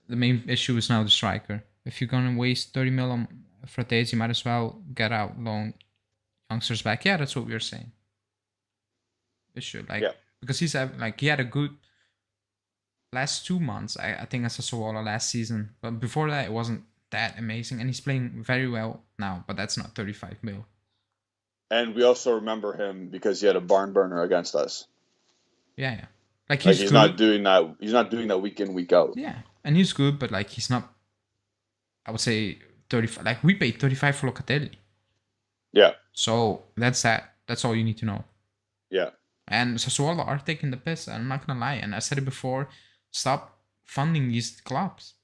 main issue is now the striker. If you're gonna waste 30 mil on Fratesi, you might as well get out, loan youngsters back. Yeah, that's what we were saying. It should, because he had a good last 2 months. I think as a Sassuolo last season, but before that it wasn't that amazing, and he's playing very well now. But that's not 35 mil. And we also remember him because he had a barn burner against us. Yeah. He's not doing that. He's not doing that week in, week out. Yeah, and he's good, but he's not. I would say 35. We paid 35 for Locatelli. Yeah. So that's that. That's all you need to know. Yeah. And Sassuolo are taking the piss. I'm not gonna lie, and I said it before. Stop funding these clubs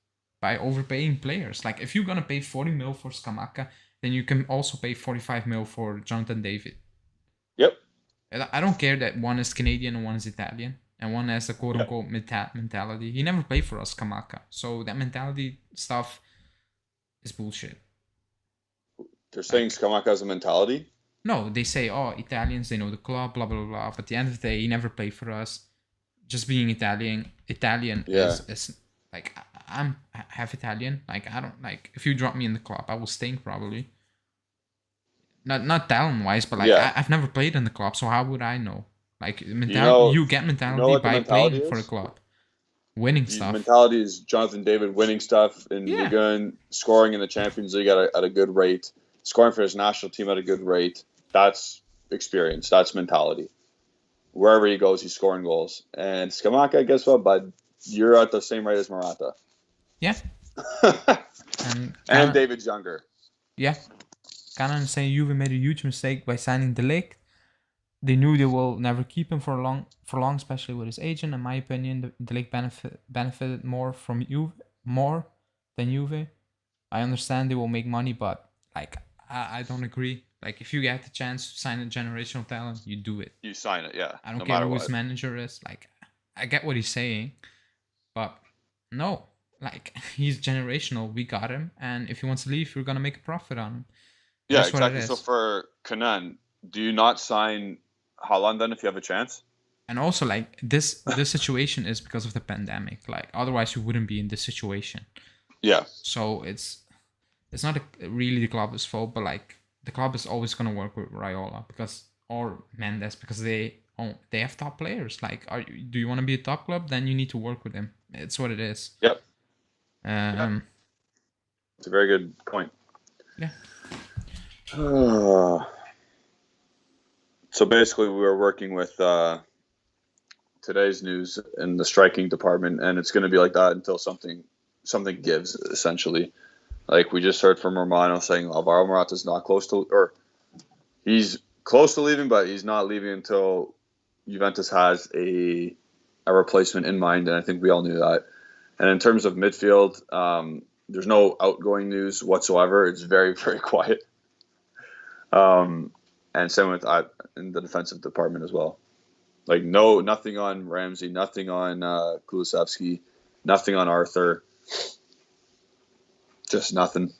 by overpaying players. Like, if you're gonna pay 40 mil for Scamacca, then you can also pay 45 mil for Jonathan David. Yep. I don't care that one is Canadian and one is Italian. And one has the quote-unquote mentality. He never played for us, Scamacca. So that mentality stuff is bullshit. They're saying Scamacca has a mentality? No, they say, Italians, they know the club, blah, blah, blah. But at the end of the day, he never played for us. Just being Italian is like, I'm half Italian. Like, I don't, if you drop me in the club, I will stink probably. Not talent-wise, but I've never played in the club, so how would I know? Like, mentality, you get mentality by playing for a club. Winning stuff. Mentality is Jonathan David winning stuff in Liga and scoring in the Champions League at a good rate. Scoring for his national team at a good rate. That's experience. That's mentality. Wherever he goes, he's scoring goals. And Scamacca, guess what, bud? You're at the same rate as Morata. Yeah. and David's younger. Yeah. Canon is saying Juve made a huge mistake by signing De Ligt. They knew they will never keep him for long, especially with his agent. In my opinion, De Ligt benefited more than Juve. I understand they will make money, but I don't agree. If you get the chance to sign a generational talent, you do it. You sign it, yeah. I don't care who his manager is. I get what he's saying, but no. like he's generational. We got him, and if he wants to leave, we're gonna make a profit on him. It Yeah, is what it exactly. So is. for Kanan, do you not sign Haaland then if you have a chance? And also, like this situation is because of the pandemic. Like otherwise, we wouldn't be in this situation. Yeah. So it's not really the club's fault, but like the club is always gonna work with Raiola because or Mendes because they have top players. Like, do you want to be a top club? Then you need to work with them. It's what it is. Yep. Um, It's a very good point. yeah. So basically, we were working with today's news in the striking department, and it's going to be like that until something gives. Essentially, like we just heard from Romano saying Alvaro Morata's not close to, or he's close to leaving, but he's not leaving until Juventus has a replacement in mind, and I think we all knew that. And in terms of midfield, there's no outgoing news whatsoever. It's very, very quiet. And same with in the defensive department as well. Like nothing on Ramsey, nothing on Kulusevski, nothing on Arthur. Just nothing.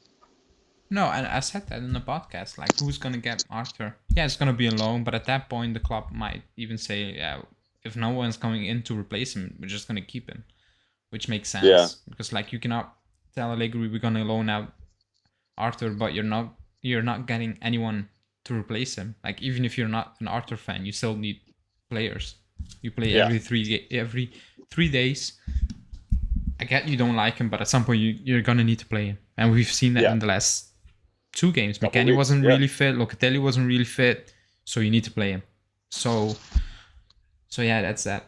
No, and I said that in the podcast. Like, who's gonna get Arthur? Yeah, it's gonna be a loan, but at that point, the club might even say, yeah, if no one's coming in to replace him, we're just gonna keep him, which makes sense Yeah. because like you cannot tell Allegri we're gonna loan out Arthur, but you're not getting anyone to replace him. Like even if you're not an Arthur fan, you still need players. You play every 3 days. I get you don't like him, but at some point you're gonna need to play him, and we've seen that in the last 2 games. McKennie wasn't really fit. Locatelli wasn't really fit, so you need to play him. So yeah, that's that.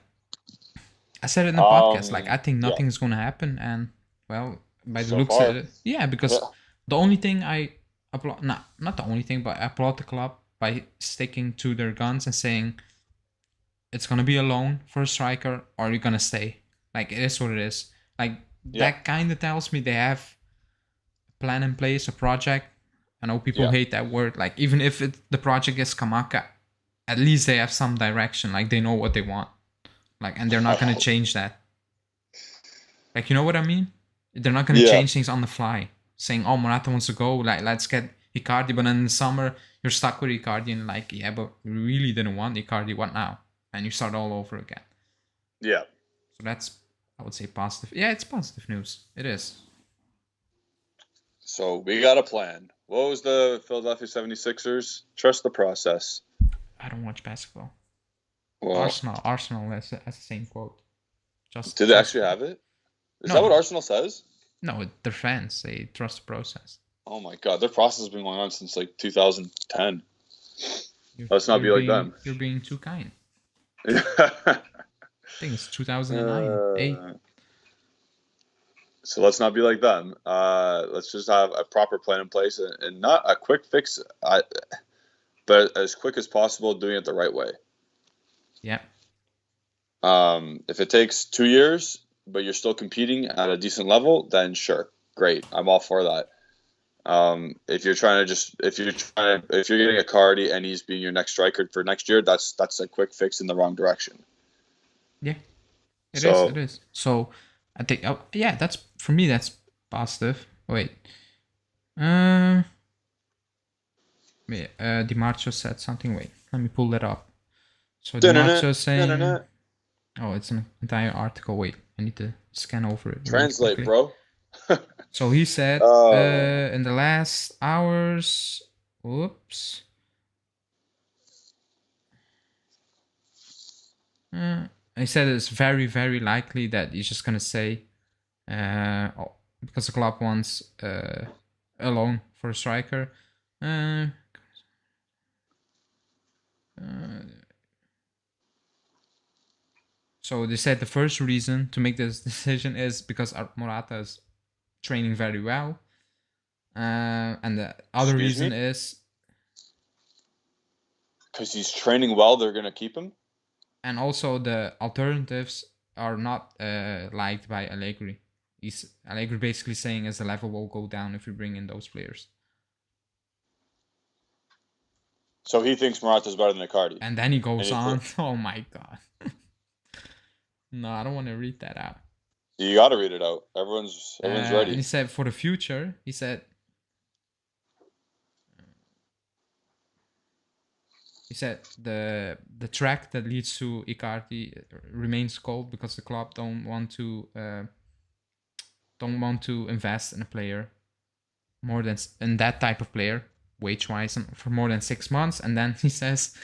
I said it in the podcast. Like I think nothing is gonna happen, and well, by the looks of it, yeah, because the only thing I applaud, not the only thing, but I applaud the club by sticking to their guns and saying it's gonna be a loan for a striker, or you're gonna stay. Like it is what it is. Like that kind of tells me they have a plan in place, a project. I know people hate that word. Like even if the project is Kamaka, at least they have some direction. Like they know what they want. Like and they're not gonna change that. Like you know what I mean? They're not gonna change things on the fly. Saying, "Oh, Morata wants to go. Like let's get Icardi," but then in the summer you're stuck with Icardi and like, yeah, but we really didn't want Icardi. What now? And you start all over again. Yeah. So that's, I would say, positive. Yeah, it's positive news. It is. So we got a plan. What was the Philadelphia 76ers? Trust the process. I don't watch basketball. Well, Arsenal has the same quote. Did they actually have it? Is that what Arsenal says? No, they're fans. They trust the process. Oh my god, their process has been going on since like 2010. Let's not be like them. You're being too kind. I think it's 2009. So let's not be like them. Let's just have a proper plan in place and not a quick fix, but as quick as possible, doing it the right way. Yeah. If it takes 2 years, but you're still competing at a decent level, then sure, great. I'm all for that. If you're getting a Icardi and he's being your next striker for next year, that's a quick fix in the wrong direction. Yeah, it is. So I think, that's for me. That's positive. Wait, Di Marcio said something. Wait, let me pull that up. So Di Marcio saying, oh, it's an entire article. Wait, I need to scan over it. Translate, bro. So he said, in the last hours, whoops. He said it's very, very likely that he's just gonna say, because the club wants a loan for a striker. So they said the first reason to make this decision is because Morata is training very well, and the other reason is because he's training well. They're gonna keep him. And also the alternatives are not liked by Allegri. Allegri basically saying as the level will go down if we bring in those players. So he thinks Morata's better than Icardi. And then he goes on. Oh my god. No, I don't want to read that out. You got to read it out. Everyone's And ready. he said for the future, he said the track that leads to Icardi remains cold because the club don't want to invest in a player more than in that type of player wage wise for more than 6 months. And then he says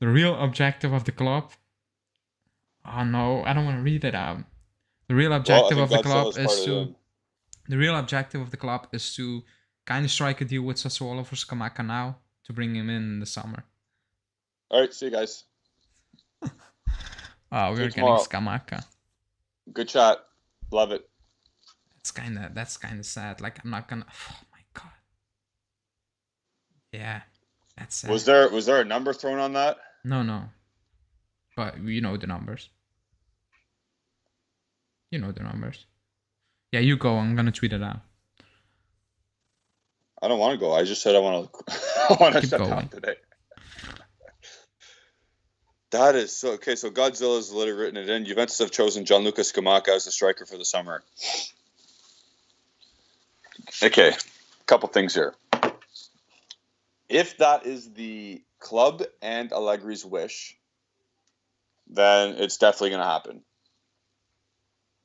the real objective of the club. Oh no, I don't want to read it out. The real objective of the club is to. The real objective of the club is to kind of strike a deal with Sassuolo for Scamacca now to bring him in the summer. All right, see you guys. Oh, we're getting Scamacca. Good chat. Love it. That's kind of sad. Like, I'm not gonna. Oh my god. Yeah, that's sad. Was there a number thrown on that? No. But you know the numbers. Yeah, you go. I'm gonna tweet it out. I don't want to go. I just said I want to shut down today. That is so okay. So Godzilla's literally written it in. Juventus have chosen Gianluca Scamacca as the striker for the summer. Okay, a couple things here. If that is the club and Allegri's wish, then it's definitely going to happen.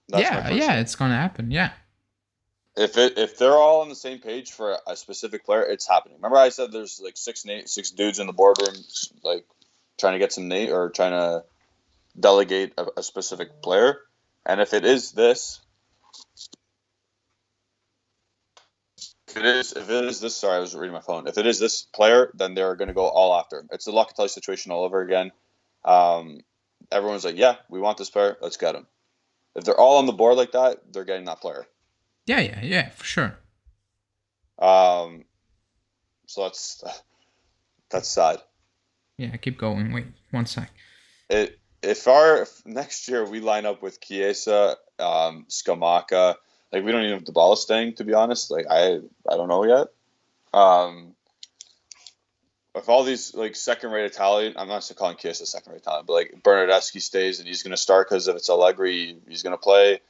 Yeah, it's going to happen. Yeah. If they're all on the same page for a specific player, it's happening. Remember I said there's like six dudes in the boardroom like trying to get some Nate or trying to delegate a specific player. And if it is this, sorry, I was reading my phone. If it is this player, then they're going to go all after him. It's the Locatelli situation all over again. Everyone's like, yeah, we want this player. Let's get him. If they're all on the board like that, they're getting that player. Yeah, for sure. So that's sad. Yeah, keep going. Wait, 1 sec. If next year we line up with Chiesa, Scamacca, like we don't even have Dybala staying, to be honest. Like I don't know yet. If all these like second-rate Italian, I'm not calling Chiesa second-rate Italian, but like Bernardeschi stays and he's going to start because if it's Allegri, he's going to play.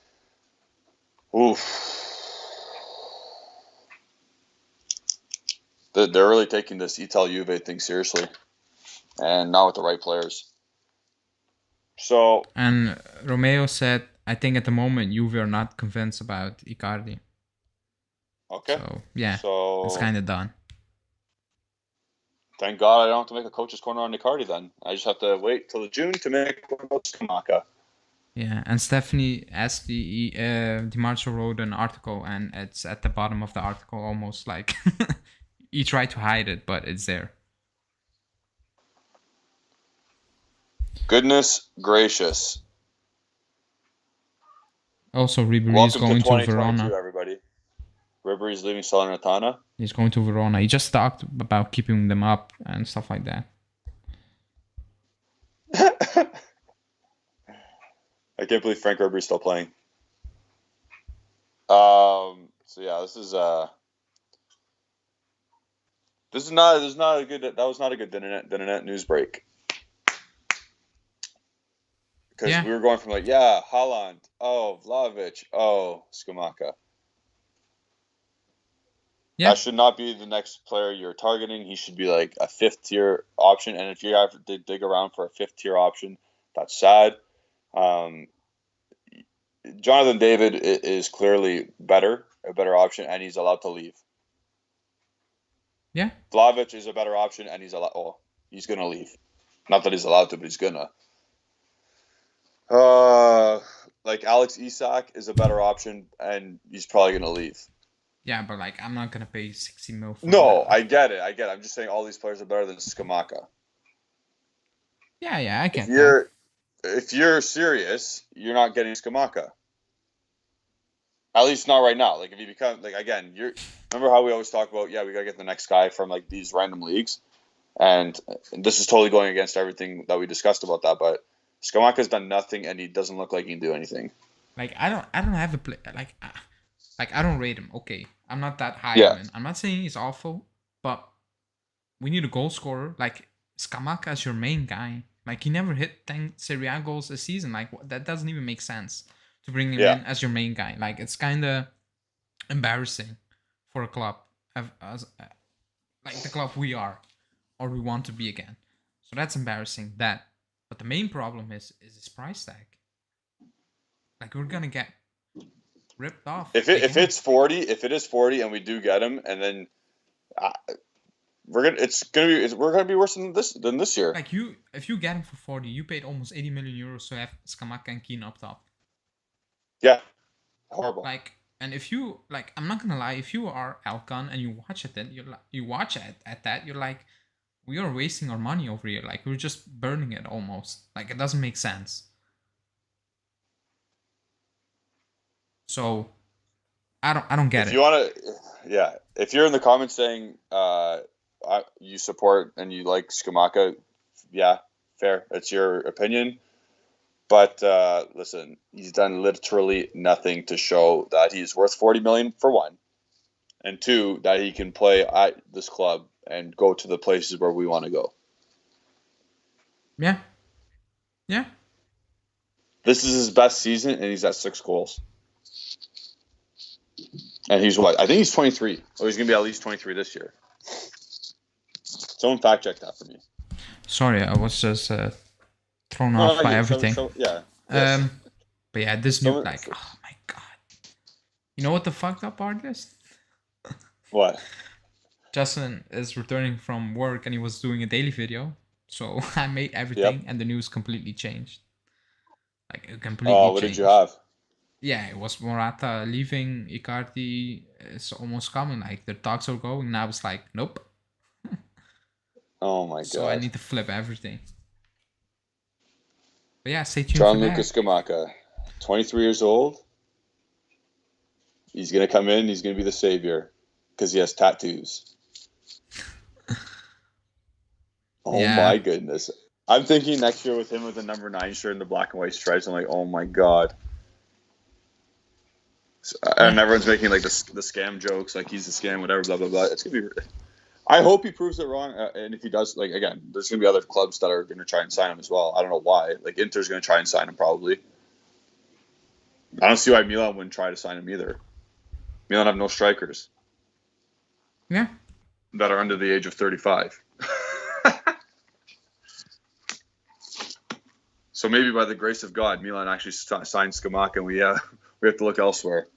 Oof. They're really taking this Ital Juve thing seriously, and not with the right players. So. And Romeo said, I think at the moment Juve are not convinced about Icardi. Okay. So yeah, it's kind of done. Thank God I don't have to make a coach's corner on Icardi then. I just have to wait till June to make one about Scamacca. Yeah, and Stephanie asked DiMarcio wrote an article, and it's at the bottom of the article, almost like he tried to hide it, but it's there. Goodness gracious. Also, Ribery is going to Verona. Everybody. Ribery's leaving Salernitana. He's going to Verona. He just talked about keeping them up and stuff like that. I can't believe Frank Ribery's still playing. So yeah, this was not a good internet news break. Because we were going from like, yeah, Haaland, oh, Vlahovic, oh, Scamacca. Yeah. That should not be the next player you're targeting. He should be like a fifth-tier option. And if you have to dig around for a fifth-tier option, that's sad. Jonathan David is clearly a better option, and he's allowed to leave. Yeah. Vlahovic is a better option, and he's going to leave. Not that he's allowed to, but he's going to. Like Alex Isak is a better option, and he's probably going to leave. Yeah, but like I'm not going to pay 60 mil for that. I get it. I'm just saying all these players are better than Scamacca. Yeah, I get that. If you're serious, you're not getting Scamacca. At least not right now. Like if you become remember how we always talk about, we got to get the next guy from like these random leagues, and this is totally going against everything that we discussed about that, but Scamacca's done nothing, and he doesn't look like he can do anything. Like I don't have a play like I don't rate him. Okay, I'm not that high on him. I'm not saying he's awful, but we need a goal scorer. Like Scamacca is your main guy. Like he never hit 10 Serie A goals a season. Like that doesn't even make sense. to bring him Yeah. in as your main guy. Like, it's kind of embarrassing for a club like the club we are or we want to be again. So that's embarrassing. But the main problem is his price tag. Like, we're gonna get ripped off. If it is 40, and we do get him, and then we're gonna be worse than this year. Like, if you get him for 40, you paid almost 80 million euros to have Scamacca and Keane up top. Yeah, horrible. Like, and if you like, I'm not gonna lie, if you are Alcon and you watch it, then you watch it at that, you're like, we are wasting our money over here. Like, we're just burning it almost. Like, it doesn't make sense. So I don't get it. If you want to, if you're in the comments saying you support and you like Scamacca, yeah, fair. It's your opinion. But listen, he's done literally nothing to show that he's worth 40 million for one, and two, that he can play at this club and go to the places where we want to go. Yeah. This is his best season, and he's at 6 goals. And he's what? I think he's 23. Oh, he's gonna be at least 23 this year. Someone fact check that for me. Sorry, I was just thrown off by everything. Yeah. Yes. But yeah, this new, like, oh my god. You know what the fucked up part is? What? Justin is returning from work and he was doing a daily video. So I made everything and the news completely changed. Like, it completely changed. Oh, what did you have? Yeah, it was Morata leaving, Icardi is almost coming. Like, the talks are going. Now it's like, nope. Oh my god. So I need to flip everything. But yeah, stay tuned for that. Gianluca Scamacca, 23 years old. He's going to come in. He's going to be the savior because he has tattoos. My goodness. I'm thinking next year with him with the number 9 shirt and the black and white stripes. I'm like, oh my god. And everyone's making like the scam jokes, like he's a scam, whatever, blah blah blah. It's gonna be. I hope he proves it wrong, and if he does, like, again, there's gonna be other clubs that are gonna try and sign him as well. I don't know why. Like, Inter's gonna try and sign him probably. I don't see why Milan wouldn't try to sign him either. Milan have no strikers. Yeah. That are under the age of 35. So maybe by the grace of God, Milan actually signs Scamacca, and we have to look elsewhere.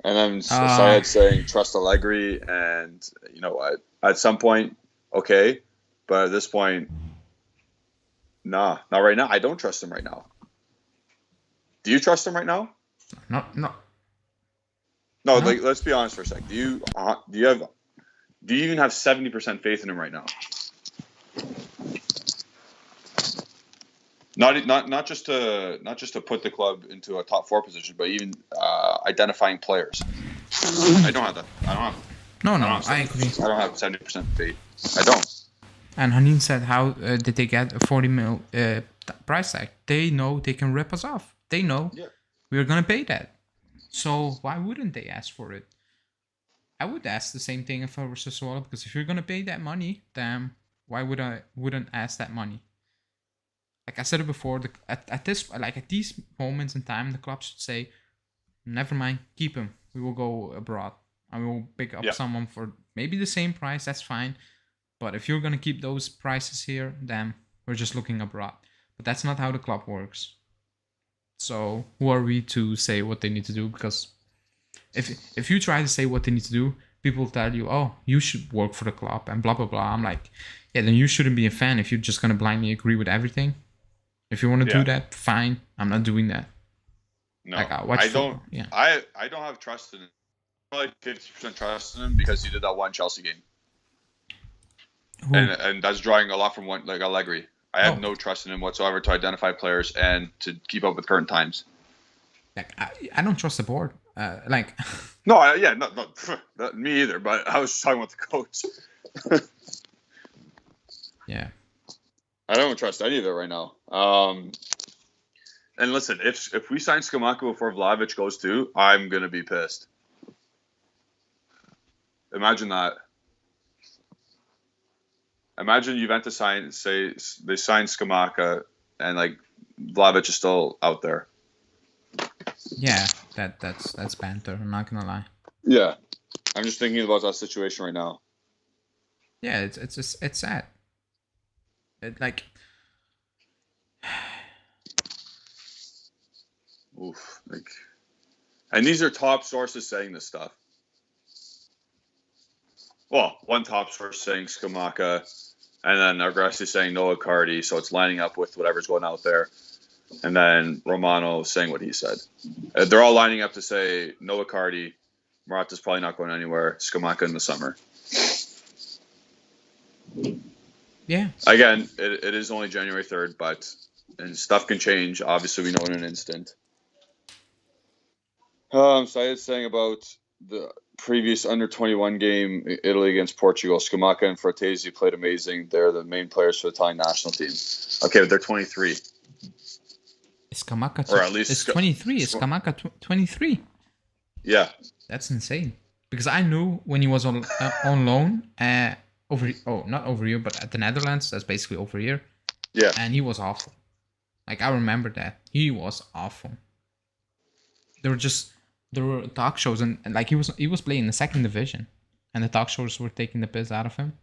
And then Syed saying trust Allegri, and you know what? At some point, okay, but at this point, nah, not right now. I don't trust him right now. Do you trust him right now? No. No, like, let's be honest for a sec. Do you even have 70% faith in him right now? Not just to put the club into a top 4 position, but even identifying players. I don't have that. I agree. I don't have 70% faith. I don't. And Hanin said, how did they get a 40 mil price tag? They know they can rip us off. They know we're gonna pay that. So why wouldn't they ask for it? I would ask the same thing if I were Sassuolo, because if you're gonna pay that money, then why wouldn't ask that money? Like I said it before, at these moments in time, the club should say, never mind, keep him. We will go abroad and we will pick up someone for maybe the same price. That's fine. But if you're gonna keep those prices here, then we're just looking abroad. But that's not how the club works. So who are we to say what they need to do? Because if you try to say what they need to do, people tell you, oh, you should work for the club and blah blah blah. I'm like, yeah, then you shouldn't be a fan if you're just gonna blindly agree with everything. If you want to do that, fine. I'm not doing that. No, I don't. Yeah, I don't have trust in him. I have like 50% trust in him because he did that one Chelsea game, and that's drawing a lot from one like Allegri. I have no trust in him whatsoever to identify players and to keep up with current times. Like I don't trust the board. No, not me either. But I was talking about the coach. Yeah. I don't trust any of it right now. And listen, if we sign Scamacca before Vlahovic goes too, I'm gonna be pissed. Imagine that. Imagine Juventus they sign Scamacca, and like Vlahovic is still out there. Yeah, that's banter. I'm not gonna lie. Yeah, I'm just thinking about that situation right now. Yeah, it's sad. It like. Oof, like, and these are top sources saying this stuff. Well, one top source saying Scamacca, and then Aggressive saying no Icardi, so it's lining up with whatever's going out there. And then Romano saying what he said. They're all lining up to say no Icardi, Morata's probably not going anywhere, Scamacca in the summer. Yeah. Again, it is only January 3rd, and stuff can change. Obviously, we know in an instant. Syed's saying about the previous under-21 game, Italy against Portugal. Scamacca and Fratesi played amazing. They're the main players for the Italian national team. Okay, but they're 23. Is Scamacca or at least it's 23? Is Scamacca 23? Yeah. That's insane. Because I knew when he was on loan not over here, but at the Netherlands, that's basically over here. Yeah. And he was awful. Like, I remember that. He was awful. There were talk shows and like he was playing in the second division, and the talk shows were taking the piss out of him.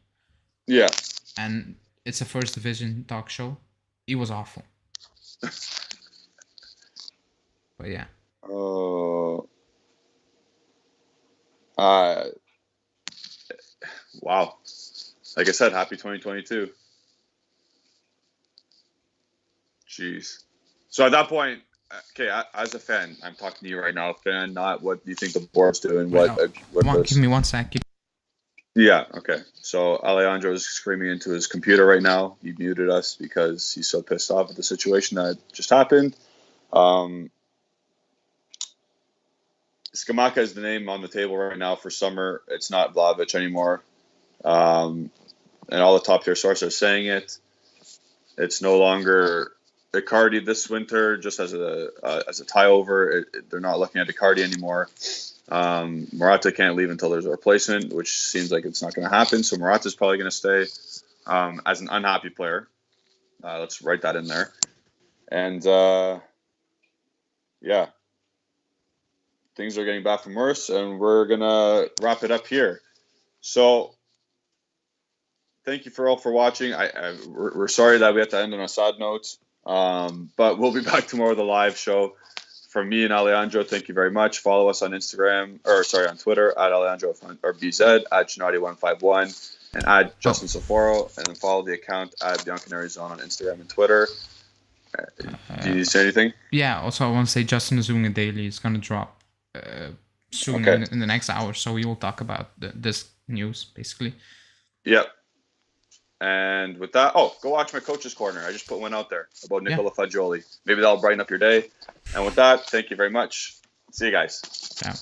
Yeah. And it's a first division talk show. He was awful. But yeah. Wow. Like I said, happy 2022. Jeez. So at that point, okay, as a fan, I'm talking to you right now, fan, not what you think the board's doing. Give me 1 sec. Yeah, okay. So Alejandro's screaming into his computer right now. He muted us because he's so pissed off at the situation that just happened. Scamacca is the name on the table right now for summer. It's not Vlahovic anymore. And all the top tier sources are saying it. It's no longer Icardi this winter, just as a tie over. They're not looking at Icardi anymore. Morata can't leave until there's a replacement, which seems like it's not going to happen. So Morata's probably going to stay as an unhappy player. Let's write that in there. And yeah, things are getting bad from worse, and we're going to wrap it up here. So thank you all for watching. We're sorry that we had to end on a sad note, but we'll be back tomorrow with a live show. From me and Alejandro, thank you very much. Follow us on on Twitter at Alejandro or BZ at Gennady151 and at Justin Soforo, and then follow the account at bianconerizone on Instagram and Twitter. Do you say anything? Yeah. Also, I want to say Justin is doing a daily. It's gonna drop soon in the next hour, so we will talk about this news basically. Yep. And with that, go watch my Coach's Corner. I just put one out there about Nicola Fagioli. Maybe that'll brighten up your day. And with that, thank you very much. See you guys. Ciao.